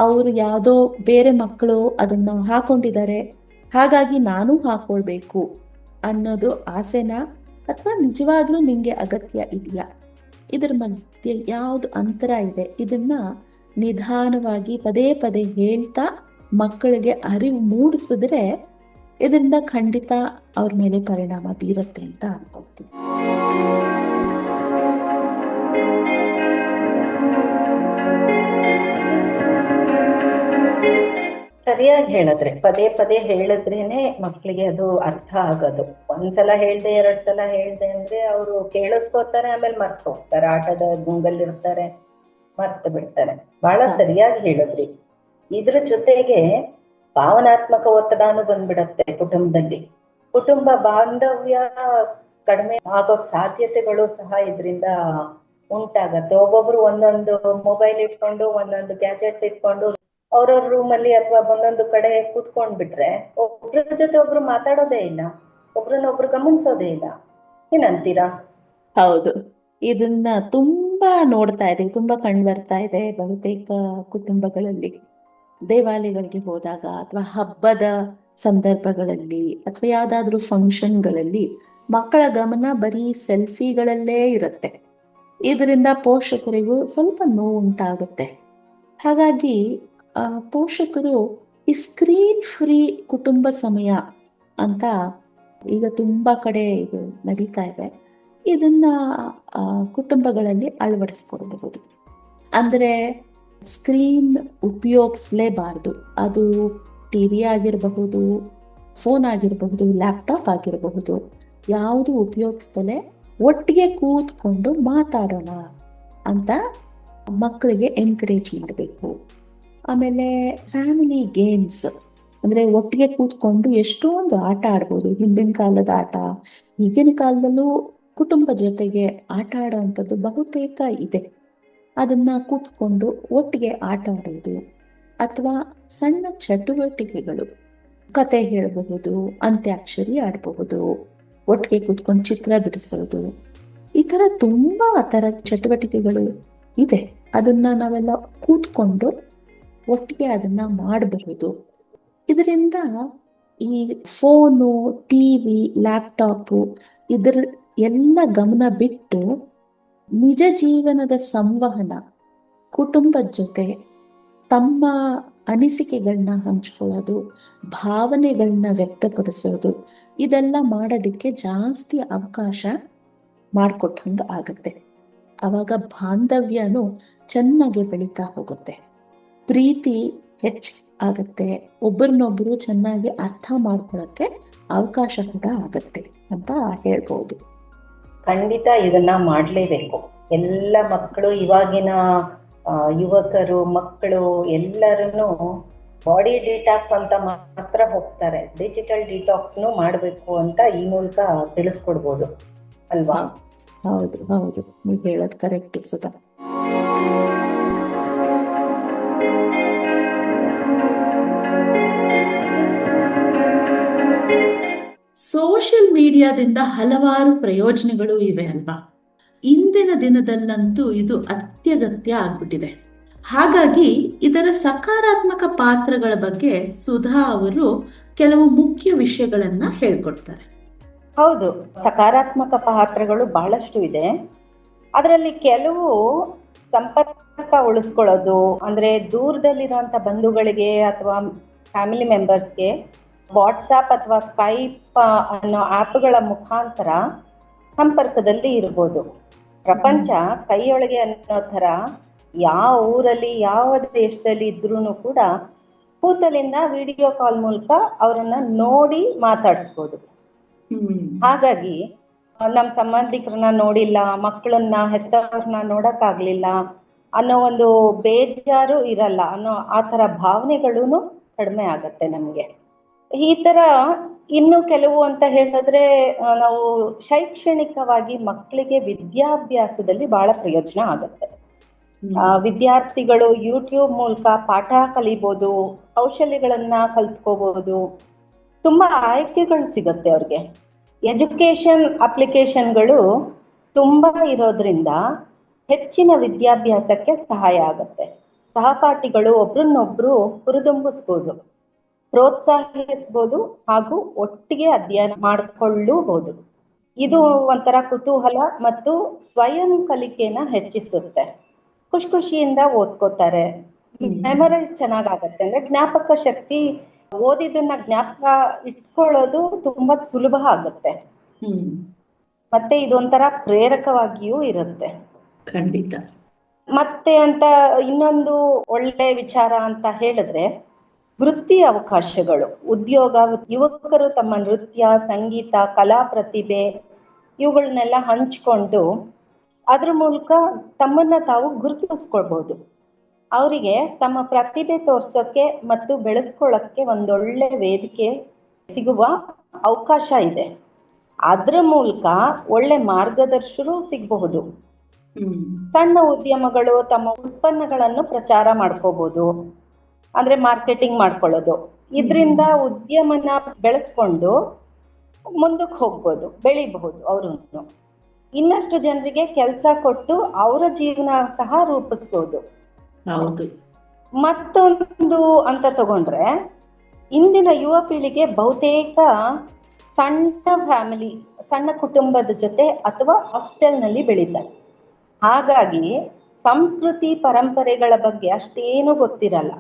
ಅವರು ಯಾವುದೋ ಬೇರೆ ಮಕ್ಕಳು ಅದನ್ನು ಹಾಕೊಂಡಿದ್ದಾರೆ, ಹಾಗಾಗಿ ನಾನು ಹಾಕೊಳ್ಬೇಕು ಅನ್ನೋದು ಆಸೆನಾ, ಅಥವಾ ನಿಜವಾಗ್ಲೂ ನಿಮಗೆ ಅಗತ್ಯ ಇದೆಯಾ, ಇದರ ಮಧ್ಯೆ ಯಾವುದು ಅಂತರ ಇದೆ, ಇದನ್ನ ನಿಧಾನವಾಗಿ ಪದೇ ಪದೇ ಹೇಳ್ತಾ ಮಕ್ಕಳಿಗೆ ಅರಿವು ಮೂಡಿಸಿದ್ರೆ ಇದರಿಂದ ಖಂಡಿತ ಅವ್ರ ಮೇಲೆ ಪರಿಣಾಮ ಬೀರುತ್ತೆ ಅಂತ ಅನ್ಕೊಳ್ತೀನಿ. ಸರಿಯಾಗಿ ಹೇಳಿದ್ರೆ, ಪದೇ ಪದೇ ಹೇಳಿದ್ರೇನೆ ಮಕ್ಳಿಗೆ ಅದು ಅರ್ಥ ಆಗೋದು. ಒಂದ್ಸಲ ಹೇಳ್ದೆ, 2 ಸಲ ಹೇಳ್ದೆ ಅಂದ್ರೆ ಅವರು ಕೇಳಿಸ್ಕೋತಾರೆ, ಆಮೇಲೆ ಮರ್ತು ಹೋಗ್ತಾರೆ, ಆಟದ ಗುಂಗಲ್ಲಿರ್ತಾರೆ, ಮರ್ತು ಬಿಡ್ತಾರೆ. ಬಹಳ ಸರಿಯಾಗಿ ಹೇಳಿದ್ರಿ. ಇದ್ರ ಜೊತೆಗೆ ಭಾವನಾತ್ಮಕ ಒತ್ತಡನೂ ಬಂದ್ಬಿಡತ್ತೆ ಕುಟುಂಬದಲ್ಲಿ. ಕುಟುಂಬ ಬಾಂಧವ್ಯ ಕಡಿಮೆ ಆಗೋ ಸಾಧ್ಯತೆಗಳು ಸಹ ಇದರಿಂದ ಉಂಟಾಗತ್ತೆ. ಒಬ್ಬೊಬ್ರು ಒಂದೊಂದು ಮೊಬೈಲ್ ಇಟ್ಕೊಂಡು, ಒಂದೊಂದು ಗ್ಯಾಜೆಟ್ ಇಟ್ಕೊಂಡು ಅವ್ರವ್ರ ರೂಮಲ್ಲಿ ಅಥವಾ ಒಂದೊಂದು ಕಡೆ ಕೂತ್ಕೊಂಡ್ಬಿಟ್ರೆ ಒಬ್ರ ಜೊತೆ ಒಬ್ರು ಮಾತಾಡೋದೇ ಇಲ್ಲ, ಒಬ್ರನ್ನೊಬ್ರು ಗಮನಿಸೋದೇ ಇಲ್ಲ. ಏನಂತೀರಾ? ಹೌದು, ಇದನ್ನ ತುಂಬಾ ನೋಡ್ತಾ ಇದ್ದೀವಿ, ತುಂಬಾ ಕಂಡು ಬರ್ತಾ ಇದೆ ಬಹುತೇಕ ಕುಟುಂಬಗಳಲ್ಲಿ. ದೇವಾಲಯಗಳಿಗೆ ಹೋದಾಗ ಅಥವಾ ಹಬ್ಬದ ಸಂದರ್ಭಗಳಲ್ಲಿ ಅಥವಾ ಯಾವುದಾದ್ರೂ ಫಂಕ್ಷನ್ಗಳಲ್ಲಿ ಮಕ್ಕಳ ಗಮನ ಬರೀ ಸೆಲ್ಫಿಗಳಲ್ಲೇ ಇರುತ್ತೆ. ಇದರಿಂದ ಪೋಷಕರಿಗೂ ಸ್ವಲ್ಪ ನೋವು ಉಂಟಾಗುತ್ತೆ. ಹಾಗಾಗಿ ಪೋಷಕರು ಈ ಸ್ಕ್ರೀನ್ ಫ್ರೀ ಕುಟುಂಬ ಸಮಯ ಅಂತ ಈಗ ತುಂಬ ಕಡೆ ಇದು ನಡೀತಾ ಇದೆ. ಇದನ್ನ ಕುಟುಂಬಗಳಲ್ಲಿ ಅಳವಡಿಸ್ಕೊಳ್ಬಹುದು. ಅಂದರೆ ಸ್ಕ್ರೀನ್ ಉಪಯೋಗಿಸಲೇಬಾರ್ದು. ಅದು ಟಿ ವಿ ಆಗಿರಬಹುದು, ಫೋನ್ ಆಗಿರಬಹುದು, ಲ್ಯಾಪ್ಟಾಪ್ ಆಗಿರಬಹುದು, ಯಾವುದು ಉಪಯೋಗಿಸ್ದಲೇ ಒಟ್ಟಿಗೆ ಕೂತ್ಕೊಂಡು ಮಾತಾಡೋಣ ಅಂತ ಮಕ್ಕಳಿಗೆ ಎನ್ಕರೇಜ್ ಮಾಡಬೇಕು. ಆಮೇಲೆ ಫ್ಯಾಮಿಲಿ ಗೇಮ್ಸ್, ಅಂದರೆ ಒಟ್ಟಿಗೆ ಕೂತ್ಕೊಂಡು ಎಷ್ಟೊಂದು ಆಟ ಆಡ್ಬೋದು. ಹಿಂದಿನ ಕಾಲದ ಆಟ, ಈಗಿನ ಕಾಲದಲ್ಲೂ ಕುಟುಂಬ ಜೊತೆಗೆ ಆಟ ಆಡೋ ಅಂಥದ್ದು ಬಹುತೇಕ ಇದೆ. ಅದನ್ನ ಕೂತ್ಕೊಂಡು ಒಟ್ಟಿಗೆ ಆಟ ಆಡೋದು, ಅಥವಾ ಸಣ್ಣ ಚಟುವಟಿಕೆಗಳು, ಕತೆ ಹೇಳಬಹುದು, ಅಂತ್ಯಾಕ್ಷರಿ ಆಡಬಹುದು, ಒಟ್ಟಿಗೆ ಕೂತ್ಕೊಂಡು ಚಿತ್ರ ಬಿಡಿಸೋದು, ಈ ಥರ ತುಂಬ ಥರ ಚಟುವಟಿಕೆಗಳು ಇದೆ. ಅದನ್ನ ನಾವೆಲ್ಲ ಕೂತ್ಕೊಂಡು ಒಟ್ಟಿಗೆ ಅದನ್ನ ಮಾಡಬಹುದು. ಇದರಿಂದ ಈ ಫೋನು, ಟಿ ವಿ, ಲ್ಯಾಪ್ಟಾಪು ಇದರ ಎಲ್ಲ ಗಮನ ಬಿಟ್ಟು ನಿಜ ಜೀವನದ ಸಂವಹನ, ಕುಟುಂಬದ ಜೊತೆ ತಮ್ಮ ಅನಿಸಿಕೆಗಳನ್ನ ಹಂಚ್ಕೊಳ್ಳೋದು, ಭಾವನೆಗಳನ್ನ ವ್ಯಕ್ತಪಡಿಸೋದು, ಇದೆಲ್ಲ ಮಾಡೋದಕ್ಕೆ ಜಾಸ್ತಿ ಅವಕಾಶ ಮಾಡಿಕೊಟ್ಟಂಗೆ ಆಗುತ್ತೆ. ಆವಾಗ ಬಾಂಧವ್ಯನೂ ಚೆನ್ನಾಗಿ ಬೆಳೀತಾ ಹೋಗುತ್ತೆ, ಪ್ರೀತಿ ಹೆಚ್ಚು ಆಗತ್ತೆ, ಒಬ್ಬರನ್ನೊಬ್ಬರು ಚೆನ್ನಾಗಿ ಅರ್ಥ ಮಾಡ್ಕೊಳ್ಳೋಕ್ಕೆ ಅವಕಾಶ ಕೂಡ ಆಗತ್ತೆ ಅಂತ ಹೇಳ್ಬೋದು. ಖಂಡಿತ ಇದನ್ನ ಮಾಡಲೇಬೇಕು. ಎಲ್ಲ ಮಕ್ಕಳು, ಇವಾಗಿನ ಯುವಕರು, ಮಕ್ಕಳು ಎಲ್ಲರೂ ಬಾಡಿ ಡಿಟಾಕ್ಸ್ ಅಂತ ಮಾತ್ರ ಹೋಗ್ತಾರೆ. ಡಿಜಿಟಲ್ ಡಿಟಾಕ್ಸ್ನು ಮಾಡಬೇಕು ಅಂತ ಈ ಮೂಲಕ ತಿಳಿಸ್ಕೊಡ್ಬೋದು ಅಲ್ವಾ? ಹೌದು ಹೌದು, ನೀವು ಹೇಳೋದು ಕರೆಕ್ಟ್ ಸುಧಾ. ಸೋಷಿಯಲ್ ಮೀಡಿಯಾದಿಂದ ಹಲವಾರು ಪ್ರಯೋಜನಗಳು ಇವೆ ಅಲ್ವಾ? ಇಂದಿನ ದಿನದಲ್ಲಂತೂ ಇದು ಅತ್ಯಗತ್ಯ ಆಗ್ಬಿಟ್ಟಿದೆ. ಹಾಗಾಗಿ ಇದರ ಸಕಾರಾತ್ಮಕ ಪಾತ್ರಗಳ ಬಗ್ಗೆ ಸುಧಾ ಅವರು ಕೆಲವು ಮುಖ್ಯ ವಿಷಯಗಳನ್ನ ಹೇಳ್ಕೊಡ್ತಾರೆ. ಹೌದು, ಸಕಾರಾತ್ಮಕ ಪಾತ್ರಗಳು ಬಹಳಷ್ಟು ಇದೆ. ಅದರಲ್ಲಿ ಕೆಲವು ಸಂಪರ್ಕ ಉಳಿಸ್ಕೊಳ್ಳೋದು, ಅಂದ್ರೆ ದೂರದಲ್ಲಿರುವಂತ ಬಂಧುಗಳಿಗೆ ಅಥವಾ ಫ್ಯಾಮಿಲಿ ಮೆಂಬರ್ಸ್ಗೆ ವಾಟ್ಸಾಪ್ ಅಥವಾ ಸ್ಕೈಪ್ ಅನ್ನೋ ಆ್ಯಪ್ಗಳ ಮುಖಾಂತರ ಸಂಪರ್ಕದಲ್ಲಿ ಇರ್ಬೋದು. ಪ್ರಪಂಚ ಕೈಯೊಳಗೆ ಅನ್ನೋ ಥರ ಯಾವ ಊರಲ್ಲಿ ಯಾವ ದೇಶದಲ್ಲಿ ಇದ್ರೂ ಕೂಡ ಕೂತಲಿಂದ ವಿಡಿಯೋ ಕಾಲ್ ಮೂಲಕ ಅವರನ್ನ ನೋಡಿ ಮಾತಾಡಿಸ್ಬೋದು. ಹಾಗಾಗಿ ನಮ್ಮ ಸಂಬಂಧಿಕರನ್ನ ನೋಡಿಲ್ಲ, ಮಕ್ಕಳನ್ನ ಹೆತ್ತವ್ರನ್ನ ನೋಡಕ್ಕಾಗ್ಲಿಲ್ಲ ಅನ್ನೋ ಒಂದು ಬೇಜಾರು ಇರಲ್ಲ ಅನ್ನೋ ಆ ಥರ ಭಾವನೆಗಳೂ ಕಡಿಮೆ ಆಗತ್ತೆ ನಮಗೆ. ಈ ತರ ಇನ್ನು ಕೆಲವು ಅಂತ ಹೇಳಿದ್ರೆ ನಾವು ಶೈಕ್ಷಣಿಕವಾಗಿ ಮಕ್ಕಳಿಗೆ ವಿದ್ಯಾಭ್ಯಾಸದಲ್ಲಿ ಬಹಳ ಪ್ರಯೋಜನ ಆಗುತ್ತೆ. ವಿದ್ಯಾರ್ಥಿಗಳು ಯೂಟ್ಯೂಬ್ ಮೂಲಕ ಪಾಠ ಕಲಿಬೋದು, ಕೌಶಲ್ಯಗಳನ್ನ ಕಲ್ತ್ಕೋಬಹುದು, ತುಂಬಾ ಆಯ್ಕೆಗಳು ಸಿಗುತ್ತೆ ಅವ್ರಿಗೆ. ಎಜುಕೇಶನ್ ಅಪ್ಲಿಕೇಶನ್ಗಳು ತುಂಬಾ ಇರೋದ್ರಿಂದ ಹೆಚ್ಚಿನ ವಿದ್ಯಾಭ್ಯಾಸಕ್ಕೆ ಸಹಾಯ ಆಗುತ್ತೆ. ಸಹಪಾಠಿಗಳು ಒಬ್ರನ್ನೊಬ್ರು ಹುರಿದುಂಬಿಸ್ಬೋದು, ಪ್ರೋತ್ಸಾಹಿಸ್ಬೋದು ಹಾಗೂ ಒಟ್ಟಿಗೆ ಅಧ್ಯಯನ ಮಾಡಿಕೊಳ್ಳಬಹುದು. ಇದು ಒಂಥರ ಕುತೂಹಲ ಮತ್ತು ಸ್ವಯಂ ಕಲಿಕೆನ ಹೆಚ್ಚಿಸುತ್ತೆ. ಖುಷಿಯಿಂದ ಓದ್ಕೋತಾರೆ, ಮೆಮೊರೈಸ್ ಚೆನ್ನಾಗಾಗತ್ತೆ. ಅಂದ್ರೆ ಜ್ಞಾಪಕ ಶಕ್ತಿ, ಓದಿದನ್ನ ಜ್ಞಾಪಕ ಇಟ್ಕೊಳ್ಳೋದು ತುಂಬಾ ಸುಲಭ ಆಗುತ್ತೆ. ಮತ್ತೆ ಇದೊಂಥರ ಪ್ರೇರಕವಾಗಿಯೂ ಇರುತ್ತೆ. ಖಂಡಿತ. ಮತ್ತೆ ಅಂತ ಇನ್ನೊಂದು ಒಳ್ಳೆ ವಿಚಾರ ಅಂತ ಹೇಳಿದ್ರೆ ವೃತ್ತಿ ಅವಕಾಶಗಳು, ಉದ್ಯೋಗ. ಯುವಕರು ತಮ್ಮ ನೃತ್ಯ, ಸಂಗೀತ, ಕಲಾ ಪ್ರತಿಭೆ ಇವುಗಳನ್ನೆಲ್ಲ ಹಂಚ್ಕೊಂಡು ಅದ್ರ ಮೂಲಕ ತಮ್ಮನ್ನ ತಾವು ಗುರುತಿಸ್ಕೊಳ್ಬಹುದು. ಅವರಿಗೆ ತಮ್ಮ ಪ್ರತಿಭೆ ತೋರ್ಸೋಕೆ ಮತ್ತು ಬೆಳೆಸ್ಕೊಳ್ಳೋಕ್ಕೆ ಒಂದೊಳ್ಳೆ ವೇದಿಕೆ ಸಿಗುವ ಅವಕಾಶ ಇದೆ. ಅದ್ರ ಮೂಲಕ ಒಳ್ಳೆ ಮಾರ್ಗದರ್ಶನೂ ಸಿಗಬಹುದು. ಸಣ್ಣ ಉದ್ಯಮಗಳು ತಮ್ಮ ಉತ್ಪನ್ನಗಳನ್ನು ಪ್ರಚಾರ ಮಾಡ್ಕೋಬಹುದು, ಅಂದ್ರೆ ಮಾರ್ಕೆಟಿಂಗ್ ಮಾಡ್ಕೊಳ್ಳೋದು. ಇದರಿಂದ ಉದ್ಯಮನ ಬೆಳೆಸ್ಕೊಂಡು ಮುಂದಕ್ಕೆ ಹೋಗ್ಬೋದು, ಬೆಳಿಬಹುದು. ಅವರು ಇನ್ನಷ್ಟು ಜನರಿಗೆ ಕೆಲಸ ಕೊಟ್ಟು ಅವರ ಜೀವನ ಸಹ ರೂಪಿಸ್ಬೋದು. ಹೌದು. ಮತ್ತೊಂದು ಅಂತ ತಗೊಂಡ್ರೆ ಇಂದಿನ ಯುವ ಪೀಳಿಗೆ ಬಹುತೇಕ ಸಣ್ಣ ಫ್ಯಾಮಿಲಿ, ಸಣ್ಣ ಕುಟುಂಬದ ಜೊತೆ ಅಥವಾ ಹಾಸ್ಟೆಲ್ನಲ್ಲಿ ಬೆಳೀತಾರೆ. ಹಾಗಾಗಿ ಸಂಸ್ಕೃತಿ ಪರಂಪರೆಗಳ ಬಗ್ಗೆ ಅಷ್ಟೇನು ಗೊತ್ತಿರಲ್ಲ.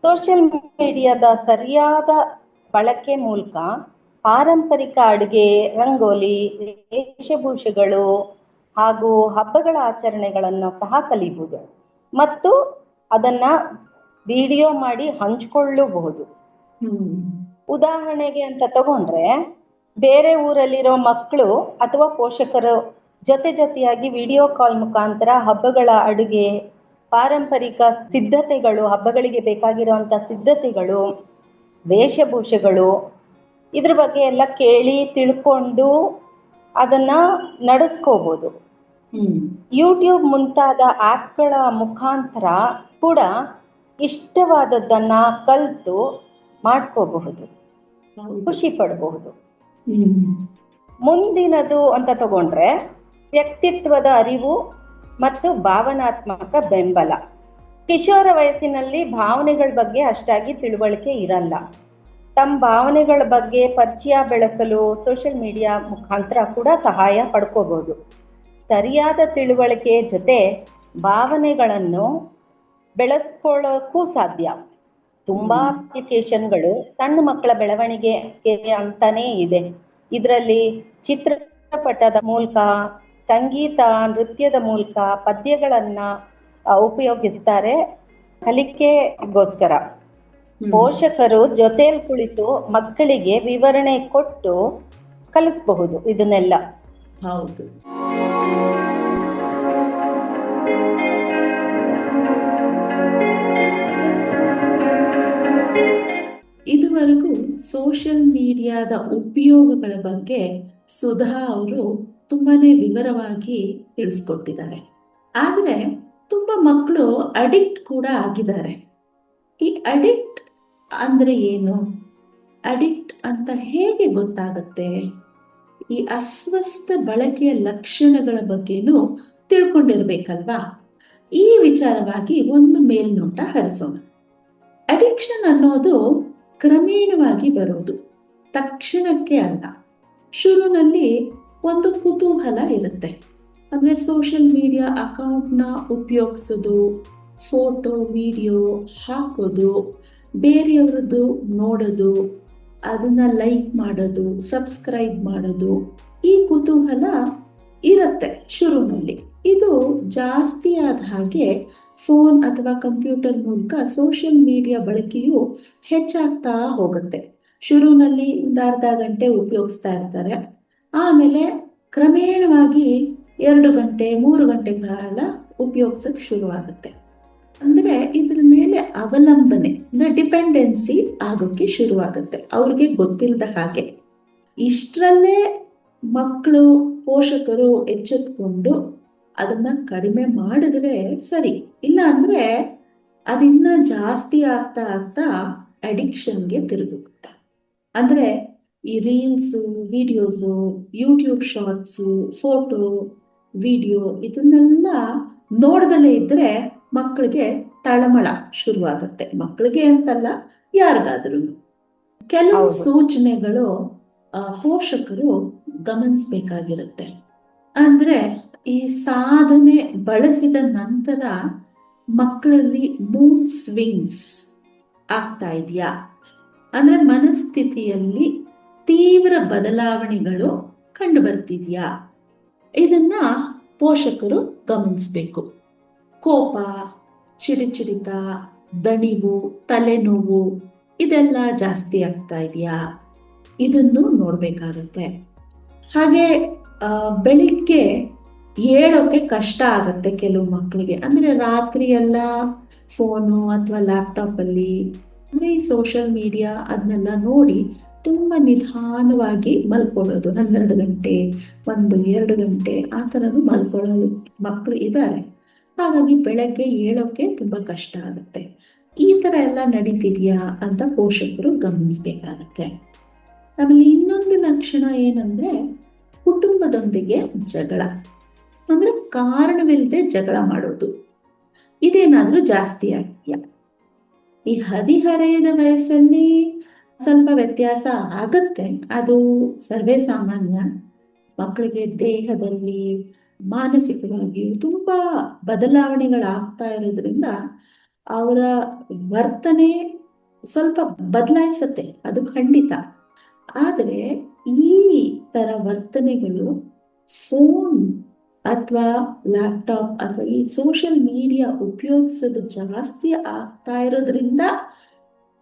ಸೋಷಿಯಲ್ ಮೀಡಿಯಾದ ಸರಿಯಾದ ಬಳಕೆ ಮೂಲಕ ಪಾರಂಪರಿಕ ಅಡುಗೆ, ರಂಗೋಲಿ, ವೇಷಭೂಷೆಗಳು ಹಾಗೂ ಹಬ್ಬಗಳ ಆಚರಣೆಗಳನ್ನು ಸಹ ಕಲಿಬಹುದು ಮತ್ತು ಅದನ್ನ ವಿಡಿಯೋ ಮಾಡಿ ಹಂಚ್ಕೊಳ್ಳಬಹುದು. ಉದಾಹರಣೆಗೆ ಅಂತ ತಗೊಂಡ್ರೆ ಬೇರೆ ಊರಲ್ಲಿರೋ ಮಕ್ಕಳು ಅಥವಾ ಪೋಷಕರು ಜೊತೆಯಾಗಿ ವಿಡಿಯೋ ಕಾಲ್ ಮುಖಾಂತರ ಹಬ್ಬಗಳ ಅಡುಗೆ, ಪಾರಂಪರಿಕ ಸಿದ್ಧತೆಗಳು, ಹಬ್ಬಗಳಿಗೆ ಬೇಕಾಗಿರುವಂತ ಸಿದ್ಧತೆಗಳು, ವೇಷಭೂಷೆಗಳು ಇದ್ರ ಬಗ್ಗೆ ಎಲ್ಲ ಕೇಳಿ ತಿಳ್ಕೊಂಡು ಅದನ್ನ ನಡೆಸ್ಕೋಬಹುದು. ಯೂಟ್ಯೂಬ್ ಮುಂತಾದ ಆಪ್ಗಳ ಮುಖಾಂತರ ಕೂಡ ಇಷ್ಟವಾದದ್ದನ್ನ ಕಲಿತು ಮಾಡ್ಕೋಬಹುದು, ಖುಷಿ ಪಡಬಹುದು. ಮುಂದಿನದು ಅಂತ ತಗೊಂಡ್ರೆ ವ್ಯಕ್ತಿತ್ವದ ಅರಿವು ಮತ್ತು ಭಾವನಾತ್ಮಕ ಬೆಂಬಲ. ಕಿಶೋರ ವಯಸ್ಸಿನಲ್ಲಿ ಭಾವನೆಗಳ ಬಗ್ಗೆ ಅಷ್ಟಾಗಿ ತಿಳುವಳಿಕೆ ಇರಲ್ಲ. ತಮ್ಮ ಭಾವನೆಗಳ ಬಗ್ಗೆ ಪರಿಚಯ ಬೆಳೆಸಲು ಸೋಷಿಯಲ್ ಮೀಡಿಯಾ ಮುಖಾಂತರ ಕೂಡ ಸಹಾಯ ಪಡ್ಕೋಬಹುದು. ಸರಿಯಾದ ತಿಳುವಳಿಕೆ ಜೊತೆ ಭಾವನೆಗಳನ್ನು ಬೆಳೆಸ್ಕೊಳ್ಳೋಕ್ಕೂ ಸಾಧ್ಯ. ತುಂಬಾ ಅಪ್ಲಿಕೇಶನ್ಗಳು ಸಣ್ಣ ಮಕ್ಕಳ ಬೆಳವಣಿಗೆ ಅಂತಾನೇ ಇದೆ. ಇದರಲ್ಲಿ ಚಿತ್ರಪಟದ ಮೂಲಕ, ಸಂಗೀತ, ನೃತ್ಯದ ಮೂಲಕ ಪದ್ಯಗಳನ್ನ ಉಪಯೋಗಿಸ್ತಾರೆ ಕಲಿಕೆಗೋಸ್ಕರ. ಪೋಷಕರು ಜೊತೆಯಲ್ಲಿ ಕುಳಿತು ಮಕ್ಕಳಿಗೆ ವಿವರಣೆ ಕೊಟ್ಟು ಕಲಿಸಬಹುದು ಇದನ್ನೆಲ್ಲ. ಹೌದು. ಇದುವರೆಗೂ ಸೋಷಿಯಲ್ ಮೀಡಿಯಾದ ಉಪಯೋಗಗಳ ಬಗ್ಗೆ ಸುಧಾ ಅವರು ತುಂಬಾನೇ ವಿವರವಾಗಿ ತಿಳಿಸ್ಕೊಟ್ಟಿದ್ದಾರೆ. ಆದರೆ ತುಂಬಾ ಮಕ್ಕಳು ಅಡಿಕ್ಟ್ ಕೂಡ ಆಗಿದ್ದಾರೆ. ಈ ಅಡಿಕ್ಟ್ ಅಂದ್ರೆ ಏನು? ಅಡಿಕ್ಟ್ ಅಂತ ಹೇಗೆ ಗೊತ್ತಾಗುತ್ತೆ? ಈ ಅಸ್ವಸ್ಥ ಬಳಕೆಯ ಲಕ್ಷಣಗಳ ಬಗ್ಗೆನೂ ತಿಳ್ಕೊಂಡಿರ್ಬೇಕಲ್ವಾ? ಈ ವಿಚಾರವಾಗಿ ಒಂದು ಮೇಲ್ನೋಟ ಹರಿಸೋಣ. ಅಡಿಕ್ಷನ್ ಅನ್ನೋದು ಕ್ರಮೇಣವಾಗಿ ಬರೋದು, ತಕ್ಷಣಕ್ಕೆ ಅಲ್ಲ. ಶುರುನಲ್ಲಿ ಒಂದು ಕುತೂಹಲ ಇರುತ್ತೆ. ಅಂದ್ರೆ ಸೋಷಿಯಲ್ ಮೀಡಿಯಾ ಅಕೌಂಟ್ನ ಉಪಯೋಗಿಸೋದು, ಫೋಟೋ ವಿಡಿಯೋ ಹಾಕೋದು, ಬೇರೆಯವ್ರದ್ದು ನೋಡೋದು, ಅದನ್ನ ಲೈಕ್ ಮಾಡೋದು, ಸಬ್ಸ್ಕ್ರೈಬ್ ಮಾಡೋದು, ಈ ಕುತೂಹಲ ಇರುತ್ತೆ ಶುರುನಲ್ಲಿ. ಇದು ಜಾಸ್ತಿ ಆದ ಹಾಗೆ ಫೋನ್ ಅಥವಾ ಕಂಪ್ಯೂಟರ್ ಮೂಲಕ ಸೋಷಿಯಲ್ ಮೀಡಿಯಾ ಬಳಕೆಯು ಹೆಚ್ಚಾಗ್ತಾ ಹೋಗುತ್ತೆ. ಶುರುವಿನಲ್ಲಿ ಒಂದು ಅರ್ಧ ಗಂಟೆ ಉಪಯೋಗಿಸ್ತಾ ಇರ್ತಾರೆ. ಆಮೇಲೆ ಕ್ರಮೇಣವಾಗಿ 2 ಗಂಟೆ 3 ಗಂಟೆ ಕಾಲ ಉಪಯೋಗಿಸಕ್ಕೆ ಶುರುವಾಗುತ್ತೆ. ಅಂದರೆ ಇದ್ರ ಮೇಲೆ ಅವಲಂಬನೆ ಅಂದರೆ ಡಿಪೆಂಡೆನ್ಸಿ ಆಗೋಕ್ಕೆ ಶುರುವಾಗುತ್ತೆ ಅವ್ರಿಗೆ ಗೊತ್ತಿಲ್ಲದ ಹಾಗೆ. ಇಷ್ಟರಲ್ಲೇ ಮಕ್ಕಳು ಪೋಷಕರು ಎಚ್ಚೆತ್ಕೊಂಡು ಅದನ್ನ ಕಡಿಮೆ ಮಾಡಿದ್ರೆ ಸರಿ, ಇಲ್ಲ ಅಂದ್ರೆ ಅದಿನ್ನ ಜಾಸ್ತಿ ಆಗ್ತಾ ಆಗ್ತಾ ಅಡಿಕ್ಷನ್ಗೆ ತಿರುಗುತ್ತೆ. ಅಂದ್ರೆ ಈ reels, videos, YouTube shorts, photo, video ಇದನ್ನೆಲ್ಲ ನೋಡ್ದಲೇ ಇದ್ರೆ ಮಕ್ಕಳಿಗೆ ತಳಮಳ ಶುರುವಾಗುತ್ತೆ. ಮಕ್ಕಳಿಗೆ ಅಂತಲ್ಲ, ಯಾರಿಗಾದ್ರೂ. ಕೆಲವು ಹೌದು. ಸೂಚನೆಗಳು ಪೋಷಕರು ಗಮನಿಸಬೇಕಾಗಿರುತ್ತೆ. ಅಂದ್ರೆ ಈ ಸಾಧನೆ ಬಳಸಿದ ನಂತರ ಮಕ್ಕಳಲ್ಲಿ ಮೂಡ್ ಸ್ವಿಂಗ್ಸ್ ಆಗ್ತಾ ಇದೆಯಾ, ಅಂದ್ರೆ ಮನಸ್ಥಿತಿಯಲ್ಲಿ ತೀವ್ರ ಬದಲಾವಣೆಗಳು ಕಂಡು ಬರ್ತಿದ್ಯಾ, ಇದನ್ನ ಪೋಷಕರು ಗಮನಿಸಬೇಕು. ಕೋಪ, ಚಿಡಿಚಿಡಿತ, ದಣಿವು, ತಲೆನೋವು ಇದೆಲ್ಲ ಜಾಸ್ತಿ ಆಗ್ತಾ ಇದೆಯಾ, ಇದನ್ನು ನೋಡ್ಬೇಕಾಗತ್ತೆ. ಹಾಗೆ ಬೆಳಿಗ್ಗೆ ಏಳೋಕೆ ಕಷ್ಟ ಆಗತ್ತೆ ಕೆಲವು ಮಕ್ಕಳಿಗೆ. ಅಂದ್ರೆ ರಾತ್ರಿ ಎಲ್ಲ ಫೋನು ಅಥವಾ ಲ್ಯಾಪ್ಟಾಪಲ್ಲಿ ಅಂದರೆ ಈ ಸೋಷಿಯಲ್ ಮೀಡಿಯಾ ಅದನ್ನೆಲ್ಲ ನೋಡಿ ತುಂಬ ನಿಧಾನವಾಗಿ ಮಲ್ಕೊಳ್ಳೋದು. 12 ಗಂಟೆ 1-2 ಗಂಟೆ ಆ ಥರನೂ ಮಲ್ಕೊಳ್ಳೋ ಮಕ್ಕಳು ಇದ್ದಾರೆ. ಹಾಗಾಗಿ ಬೆಳಗ್ಗೆ ಏಳೋಕ್ಕೆ ತುಂಬ ಕಷ್ಟ ಆಗುತ್ತೆ. ಈ ಥರ ಎಲ್ಲ ನಡೀತಿದೆಯಾ ಅಂತ ಪೋಷಕರು ಗಮನಿಸಬೇಕಾಗತ್ತೆ. ಆಮೇಲೆ ಇನ್ನೊಂದು ಲಕ್ಷಣ ಏನಂದ್ರೆ ಕುಟುಂಬದೊಂದಿಗೆ ಜಗಳ, ಅಂದ್ರೆ ಕಾರಣವಿಲ್ಲದೆ ಜಗಳ ಮಾಡೋದು. ಇದೇನಾದ್ರೂ ಜಾಸ್ತಿ ಆಗಿದೆಯಾ? ಈ ಹದಿಹರೆಯದ ವಯಸ್ಸಲ್ಲಿ ಸ್ವಲ್ಪ ವ್ಯತ್ಯಾಸ ಆಗತ್ತೆ, ಅದು ಸರ್ವೇ ಸಾಮಾನ್ಯ. ಮಕ್ಕಳಿಗೆ ದೇಹದಲ್ಲಿ ಮಾನಸಿಕವಾಗಿ ತುಂಬಾ ಬದಲಾವಣೆಗಳಾಗ್ತಾ ಇರೋದ್ರಿಂದ ಅವರ ವರ್ತನೆ ಸ್ವಲ್ಪ ಬದಲಾಯಿಸತ್ತೆ, ಅದು ಖಂಡಿತ. ಆದರೆ ಈ ಥರ ವರ್ತನೆಗಳು ಫೋನ್ ಅಥವಾ ಲ್ಯಾಪ್ಟಾಪ್ ಅಥವಾ ಈ ಸೋಷಿಯಲ್ ಮೀಡಿಯಾ ಉಪಯೋಗಿಸೋದು ಜಾಸ್ತಿ ಆಗ್ತಾ ಇರೋದ್ರಿಂದ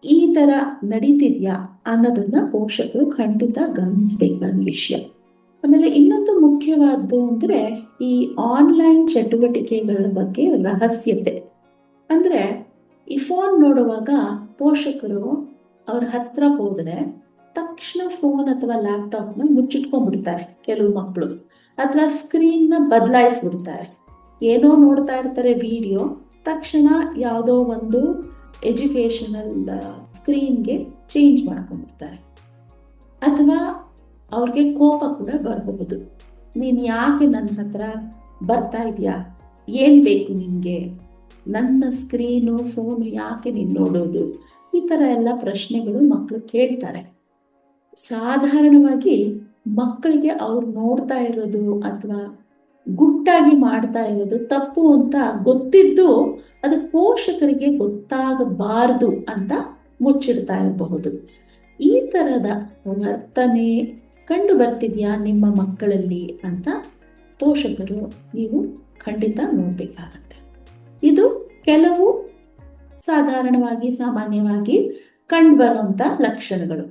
ಈ ಥರ ನಡೀತಿದ್ಯಾ ಅನ್ನೋದನ್ನ ಪೋಷಕರು ಖಂಡಿತ ಗಮನಿಸಬೇಕಾದ ವಿಷಯ. ಆಮೇಲೆ ಇನ್ನೊಂದು ಮುಖ್ಯವಾದ್ದು ಅಂದರೆ ಈ ಆನ್ಲೈನ್ ಚಟುವಟಿಕೆಗಳ ಬಗ್ಗೆ ರಹಸ್ಯತೆ. ಅಂದರೆ ಈ ಫೋನ್ ನೋಡುವಾಗ ಪೋಷಕರು ಅವ್ರ ಹತ್ರ ಹೋದರೆ ತಕ್ಷಣ ಫೋನ್ ಅಥವಾ ಲ್ಯಾಪ್ಟಾಪ್ನ ಮುಚ್ಚಿಟ್ಕೊಂಡ್ಬಿಡ್ತಾರೆ ಕೆಲವು ಮಕ್ಕಳು, ಅಥವಾ ಸ್ಕ್ರೀನ್ನ ಬದಲಾಯಿಸ್ಬಿಡ್ತಾರೆ. ಏನೋ ನೋಡ್ತಾ ಇರ್ತಾರೆ ವಿಡಿಯೋ, ತಕ್ಷಣ ಯಾವುದೋ ಒಂದು ಎಜುಕೇಷನಲ್ ಸ್ಕ್ರೀನ್ಗೆ ಚೇಂಜ್ ಮಾಡ್ಕೊಂಡ್ಬಿಡ್ತಾರೆ. ಅಥವಾ ಅವ್ರಿಗೆ ಕೋಪ ಕೂಡ ಬರಬಹುದು. ನೀನು ಯಾಕೆ ನನ್ನ ಹತ್ರ ಬರ್ತಾ ಇದೆಯಾ, ಏನು ಬೇಕು ನಿನಗೆ, ನನ್ನ ಸ್ಕ್ರೀನು ಫೋನು ಯಾಕೆ ನೀನು ನೋಡೋದು, ಈ ಥರ ಎಲ್ಲ ಪ್ರಶ್ನೆಗಳು ಮಕ್ಕಳು ಕೇಳ್ತಾರೆ. ಸಾಧಾರಣವಾಗಿ ಮಕ್ಕಳಿಗೆ ಅವ್ರು ನೋಡ್ತಾ ಇರೋದು ಅಥವಾ ಗುಟ್ಟಾಗಿ ಮಾಡ್ತಾ ಇರೋದು ತಪ್ಪು ಅಂತ ಗೊತ್ತಿದ್ದು ಅದು ಪೋಷಕರಿಗೆ ಗೊತ್ತಾಗಬಾರದು ಅಂತ ಮುಚ್ಚಿಡ್ತಾ ಇರಬಹುದು. ಈ ಥರದ ವರ್ತನೆ ಕಂಡು ಬರ್ತಿದ್ಯಾ ನಿಮ್ಮ ಮಕ್ಕಳಲ್ಲಿ ಅಂತ ಪೋಷಕರು ನೀವು ಖಂಡಿತ ನೋಡಬೇಕಾಗತ್ತೆ. ಇದು ಕೆಲವು ಸಾಧಾರಣವಾಗಿ ಸಾಮಾನ್ಯವಾಗಿ ಕಂಡುಬರುವಂಥ ಲಕ್ಷಣಗಳು.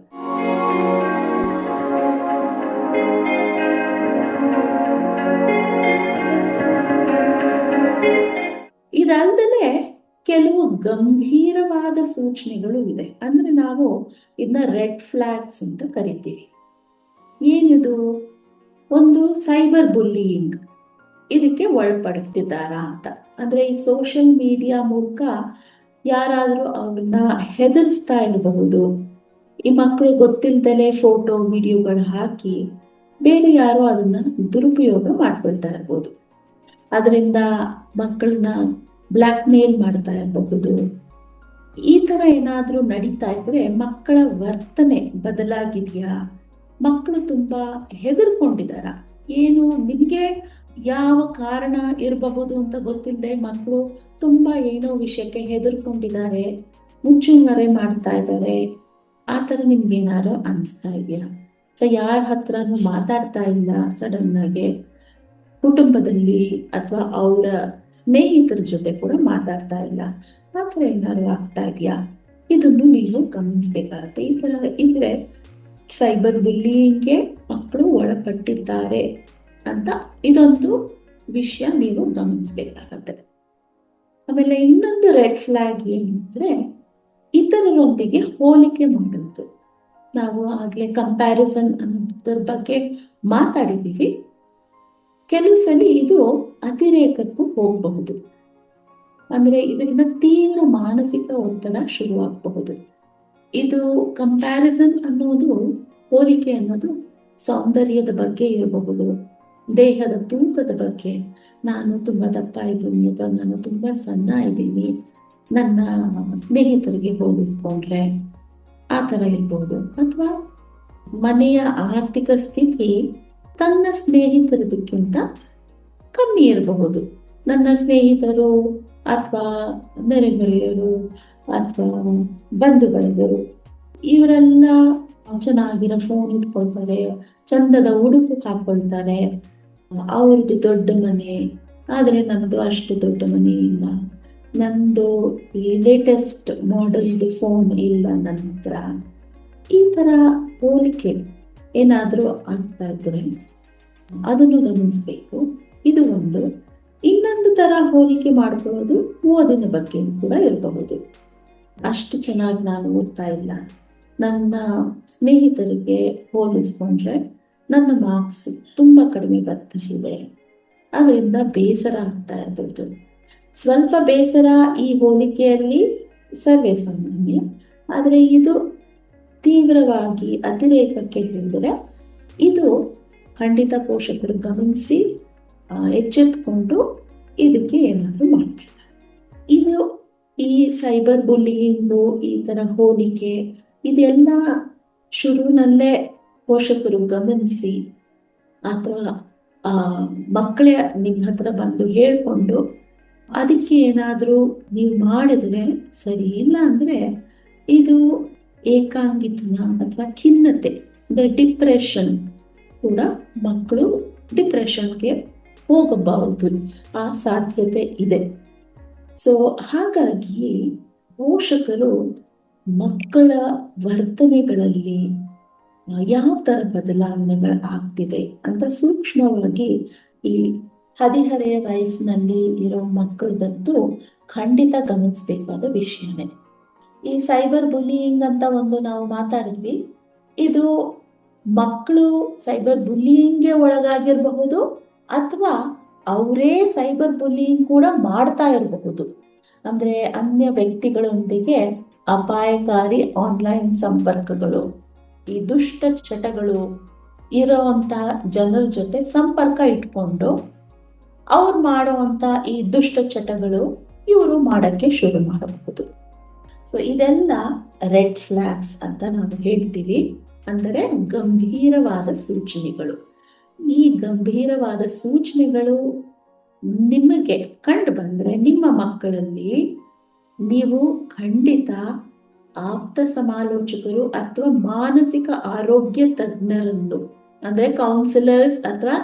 ಇದಲ್ಲದೆ ಕೆಲವು ಗಂಭೀರವಾದ ಸೂಚನೆಗಳು ಇದೆ. ಅಂದ್ರೆ ನಾವು ಇದನ್ನ ರೆಡ್ ಫ್ಲಾಗ್ಸ್ ಅಂತ ಕರಿತೀವಿ. ಏನಿದು? ಒಂದು ಸೈಬರ್ ಬುಲ್ಲಿಯಿಂಗ್, ಇದಕ್ಕೆ ಒಳಪಡ್ತಿದ್ದಾರಾ ಅಂತ. ಅಂದ್ರೆ ಈ ಸೋಷಿಯಲ್ ಮೀಡಿಯಾ ಮೂಲಕ ಯಾರಾದರೂ ಅವ್ರನ್ನ ಹೆದರ್ಸ್ತಾ ಇರಬಹುದು. ಈ ಮಕ್ಕಳು ಗೊತ್ತಿಲ್ಲದಲೇ ಫೋಟೋ ವಿಡಿಯೋಗಳು ಹಾಕಿ ಬೇರೆ ಯಾರೋ ಅದನ್ನ ದುರುಪಯೋಗ ಮಾಡ್ಕೊಳ್ತಾ ಇರ್ಬೋದು. ಅದರಿಂದ ಮಕ್ಕಳನ್ನ ಬ್ಲ್ಯಾಕ್ ಮೇಲ್ ಮಾಡ್ತಾ ಇರಬಹುದು. ಈ ಥರ ಏನಾದರೂ ನಡೀತಾ ಇದ್ರೆ ಮಕ್ಕಳ ವರ್ತನೆ ಬದಲಾಗಿದೆಯಾ, ಮಕ್ಕಳು ತುಂಬ ಹೆದರ್ಕೊಂಡಿದ್ದಾರಾ, ಏನು ನಿಮಗೆ ಯಾವ ಕಾರಣ ಇರಬಹುದು ಅಂತ ಗೊತ್ತಿಲ್ಲದೆ ಮಕ್ಕಳು ತುಂಬ ಏನೋ ವಿಷಯಕ್ಕೆ ಹೆದರ್ಕೊಂಡಿದ್ದಾರೆ, ಮುಚ್ಚುಮರೆ ಮಾಡ್ತಾ ಇದ್ದಾರೆ, ಆ ಥರ ಕುಟುಂಬದಲ್ಲಿ ಅಥವಾ ಅವರ ಸ್ನೇಹಿತರ ಜೊತೆ ಕೂಡ ಮಾತಾಡ್ತಾ ಇಲ್ಲ, ಆ ಥರ ಏನಾದ್ರು ಆಗ್ತಾ ಇದೆಯಾ, ಇದನ್ನು ನೀವು ಗಮನಿಸ್ಬೇಕಾಗತ್ತೆ. ಈ ಥರ ಇದ್ರೆ ಸೈಬರ್ ಬುಲ್ಲಿಂಗ್ಗೆ ಮಕ್ಕಳು ಒಳಪಟ್ಟಿದ್ದಾರೆ ಅಂತ ಇದೊಂದು ವಿಷಯ ನೀವು ಗಮನಿಸ್ಬೇಕಾಗತ್ತೆ. ಆಮೇಲೆ ಇನ್ನೊಂದು ರೆಡ್ ಫ್ಲಾಗ್ ಏನು ಅಂದ್ರೆ ಇತರರೊಂದಿಗೆ ಹೋಲಿಕೆ ಮಾಡೋದು. ನಾವು ಆಗ್ಲೇ ಕಂಪ್ಯಾರಿಸನ್ ಅನ್ನೋದ್ರ ಬಗ್ಗೆ ಮಾತಾಡಿದ್ದೀವಿ. ಕೆಲವು ಸಲ ಇದು ಅತಿರೇಕಕ್ಕೂ ಹೋಗಬಹುದು. ಅಂದ್ರೆ ಇದರಿಂದ ತೀವ್ರ ಮಾನಸಿಕ ಒತ್ತಡ ಶುರುವಾಗಬಹುದು. ಇದು ಕಂಪ್ಯಾರಿಸನ್ ಅನ್ನೋದು, ಹೋಲಿಕೆ ಅನ್ನೋದು ಸೌಂದರ್ಯದ ಬಗ್ಗೆ ಇರಬಹುದು, ದೇಹದ ತೂಕದ ಬಗ್ಗೆ, ನಾನು ತುಂಬಾ ದಪ್ಪ ಇದ್ದೀನಿ ಅಥವಾ ನಾನು ತುಂಬಾ ಸಣ್ಣ ಇದ್ದೀನಿ ನನ್ನ ಸ್ನೇಹಿತರಿಗೆ ಹೋಲಿಸ್ಕೊಂಡ್ರೆ ಆ ಥರ ಇರ್ಬೋದು. ಅಥವಾ ಮನೆಯ ಆರ್ಥಿಕ ಸ್ಥಿತಿ ತನ್ನ ಸ್ನೇಹಿತರದಕ್ಕಿಂತ ಕಮ್ಮಿ ಇರಬಹುದು. ನನ್ನ ಸ್ನೇಹಿತರು ಅಥವಾ ನೆರೆಹೊರೆಯರು ಅಥವಾ ಬಂಧು ಬಳಗರು ಇವರೆಲ್ಲ ಚೆನ್ನಾಗಿರೋ ಫೋನ್ ಇಟ್ಕೊಳ್ತಾರೆ, ಚಂದದ ಉಡುಪು ಹಾಕೊಳ್ತಾರೆ, ಅವ್ರದ್ದು ದೊಡ್ಡ ಮನೆ, ಆದರೆ ನನ್ನದು ಅಷ್ಟು ದೊಡ್ಡ ಮನೆ ಇಲ್ಲ, ನಂದು ಈ ಲೇಟೆಸ್ಟ್ ಮಾಡೆಲ್ದು ಫೋನ್ ಇಲ್ಲ ನನ್ನ ಹತ್ರ. ಈ ಥರ ಹೋಲಿಕೆ ಏನಾದರೂ ಆಗ್ತಾ ಇದ್ರೆ ಅದನ್ನು ಗಮನಿಸ್ಬೇಕು. ಇದು ಒಂದು. ಇನ್ನೊಂದು ಥರ ಹೋಲಿಕೆ ಮಾಡ್ಕೊಳ್ಳೋದು ಓದಿನ ಬಗ್ಗೆ ಕೂಡ ಇರಬಹುದು. ಅಷ್ಟು ಚೆನ್ನಾಗಿ ನಾನು ಓದ್ತಾ ಇಲ್ಲ, ನನ್ನ ಸ್ನೇಹಿತರಿಗೆ ಹೋಲಿಸ್ಕೊಂಡ್ರೆ ನನ್ನ ಮಾರ್ಕ್ಸ್ ತುಂಬ ಕಡಿಮೆ ಬರ್ತಾ ಇದೆ, ಅದರಿಂದ ಬೇಸರ ಆಗ್ತಾ ಇರ್ಬೋದು. ಸ್ವಲ್ಪ ಬೇಸರ ಈ ಹೋಲಿಕೆಯಲ್ಲಿ ಸರ್ವೇ ಸಾಮಾನ್ಯ, ಆದರೆ ಇದು ತೀವ್ರವಾಗಿ ಅತಿರೇಕಕ್ಕೆ ಹೋದರೆ ಇದು ಖಂಡಿತ ಪೋಷಕರು ಗಮನಿಸಿ ಎಚ್ಚೆತ್ಕೊಂಡು ಇದಕ್ಕೆ ಏನಾದರೂ ಮಾಡಬೇಕು. ಇದು ಈ ಸೈಬರ್ ಬುಲ್ಲಿಯಿಂಗು, ಈ ಥರ ಹೋಲಿಕೆ, ಇದೆಲ್ಲ ಶುರುವಿನಲ್ಲೇ ಪೋಷಕರು ಗಮನಿಸಿ ಅಥವಾ ಮಕ್ಕಳೇ ನಿಮ್ಮ ಹತ್ರ ಬಂದು ಹೇಳ್ಕೊಂಡು ಅದಕ್ಕೆ ಏನಾದರೂ ನೀವು ಮಾಡಿದ್ರೆ ಸರಿ. ಇಲ್ಲ ಅಂದರೆ ಇದು ಏಕಾಂಗಿತನ ಅಥವಾ ಖಿನ್ನತೆ ಅಂದರೆ ಡಿಪ್ರೆಷನ್ ಕೂಡ, ಮಕ್ಕಳು ಡಿಪ್ರೆಷನ್ಗೆ ಹೋಗಬಹುದು, ಆ ಸಾಧ್ಯತೆ ಇದೆ. ಸೊ ಹಾಗಾಗಿ ಪೋಷಕರು ಮಕ್ಕಳ ವರ್ತನೆಗಳಲ್ಲಿ ಯಾವ ಥರ ಬದಲಾವಣೆಗಳು ಆಗ್ತಿದೆ ಅಂತ ಸೂಕ್ಷ್ಮವಾಗಿ ಈ ಹದಿಹರೆಯ ವಯಸ್ಸಿನಲ್ಲಿ ಇರೋ ಮಕ್ಕಳದಂತೂ ಖಂಡಿತ ಗಮನಿಸಬೇಕಾದ ವಿಷಯನೇ. ಈ ಸೈಬರ್ ಬುಲ್ಲಿಯಿಂಗ್ ಅಂತ ಒಂದು ನಾವು ಮಾತಾಡಿದ್ವಿ. ಇದು ಮಕ್ಕಳು ಸೈಬರ್ ಬುಲ್ಲಿಯಿಂಗ್ಗೆ ಒಳಗಾಗಿರಬಹುದು ಅಥವಾ ಅವರೇ ಸೈಬರ್ ಬುಲ್ಲಿಯಿಂಗ್ ಕೂಡ ಮಾಡ್ತಾ ಇರಬಹುದು. ಅಂದ್ರೆ ಅನ್ಯ ವ್ಯಕ್ತಿಗಳೊಂದಿಗೆ ಅಪಾಯಕಾರಿ ಆನ್ಲೈನ್ ಸಂಪರ್ಕಗಳು, ಈ ದುಷ್ಟ ಚಟಗಳು ಇರೋವಂಥ ಜನರ ಜೊತೆ ಸಂಪರ್ಕ ಇಟ್ಕೊಂಡು ಅವ್ರು ಮಾಡುವಂಥ ಈ ದುಷ್ಟ ಚಟಗಳು ಇವರು ಮಾಡೋಕ್ಕೆ ಶುರು ಮಾಡಬಹುದು. ಸೊ ಇದೆಲ್ಲ ರೆಡ್ ಫ್ಲಾಗ್ಸ್ ಅಂತ ನಾವು ಹೇಳ್ತೀವಿ, ಅಂದರೆ ಗಂಭೀರವಾದ ಸೂಚನೆಗಳು. ಈ ಗಂಭೀರವಾದ ಸೂಚನೆಗಳು ನಿಮಗೆ ಕಂಡು ಬಂದರೆ ನಿಮ್ಮ ಮಕ್ಕಳಲ್ಲಿ ನೀವು ಖಂಡಿತ ಆಪ್ತ ಸಮಾಲೋಚಕರು ಅಥವಾ ಮಾನಸಿಕ ಆರೋಗ್ಯ ತಜ್ಞರನ್ನು, ಅಂದರೆ ಕೌನ್ಸಿಲರ್ಸ್ ಅಥವಾ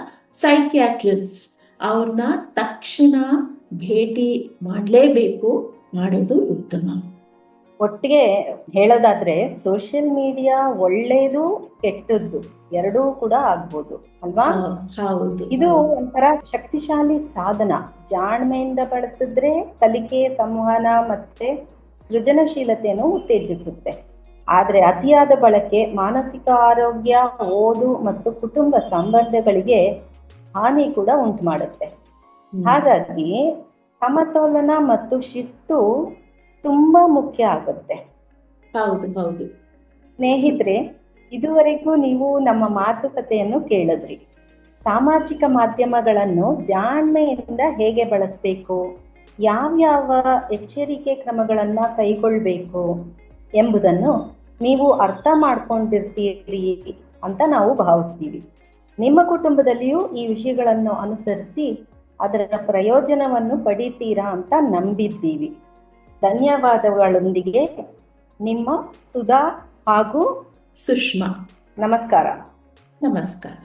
ಸೈಕ್ಯಾಟ್ರಿಸ್ಟ್, ಅವ್ರನ್ನ ತಕ್ಷಣ ಭೇಟಿ ಮಾಡಲೇಬೇಕು, ಮಾಡೋದು ಉತ್ತಮ. ಒಟ್ಟಿಗೆ ಹೇಳೋದಾದ್ರೆ ಸೋಷಿಯಲ್ ಮೀಡಿಯಾ ಒಳ್ಳೇದು ಕೆಟ್ಟದ್ದು ಎರಡೂ ಕೂಡ ಆಗ್ಬೋದು ಅಲ್ವಾ? ಹೌದು. ಇದು ಒಂಥರ ಶಕ್ತಿಶಾಲಿ ಸಾಧನ. ಜಾಣ್ಮೆಯಿಂದ ಬಳಸಿದ್ರೆ ಕಲಿಕೆ, ಸಂವಹನ ಮತ್ತೆ ಸೃಜನಶೀಲತೆಯನ್ನು ಉತ್ತೇಜಿಸುತ್ತೆ. ಆದ್ರೆ ಅತಿಯಾದ ಬಳಕೆ ಮಾನಸಿಕ ಆರೋಗ್ಯ, ಓದು ಮತ್ತು ಕುಟುಂಬ ಸಂಬಂಧಗಳಿಗೆ ಹಾನಿ ಕೂಡ ಉಂಟು ಮಾಡುತ್ತೆ. ಹಾಗಾಗಿ ಸಮತೋಲನ ಮತ್ತು ಶಿಸ್ತು ತುಂಬಾ ಮುಖ್ಯ ಆಗುತ್ತೆ. ಹೌದು ಹೌದು. ಸ್ನೇಹಿತರೆ, ಇದುವರೆಗೂ ನೀವು ನಮ್ಮ ಮಾತುಕತೆಯನ್ನು ಕೇಳಿದ್ರಿ. ಸಾಮಾಜಿಕ ಮಾಧ್ಯಮಗಳನ್ನು ಜಾಣ್ಮೆಯಿಂದ ಹೇಗೆ ಬಳಸಬೇಕು, ಯಾವ್ಯಾವ ಎಚ್ಚರಿಕೆ ಕ್ರಮಗಳನ್ನ ಕೈಗೊಳ್ಬೇಕು ಎಂಬುದನ್ನು ನೀವು ಅರ್ಥ ಮಾಡ್ಕೊಂಡಿರ್ತೀರಿ ಅಂತ ನಾವು ಭಾವಿಸ್ತೀವಿ. ನಿಮ್ಮ ಕುಟುಂಬದಲ್ಲಿಯೂ ಈ ವಿಷಯಗಳನ್ನು ಅನುಸರಿಸಿ ಅದರ ಪ್ರಯೋಜನವನ್ನು ಪಡಿತೀರಾ ಅಂತ ನಂಬಿದ್ದೀವಿ. ಧನ್ಯವಾದಗಳೊಂದಿಗೆ ನಿಮ್ಮ ಸುಧಾ ಹಾಗೂ ಸುಷ್ಮಾ. ನಮಸ್ಕಾರ. ನಮಸ್ಕಾರ.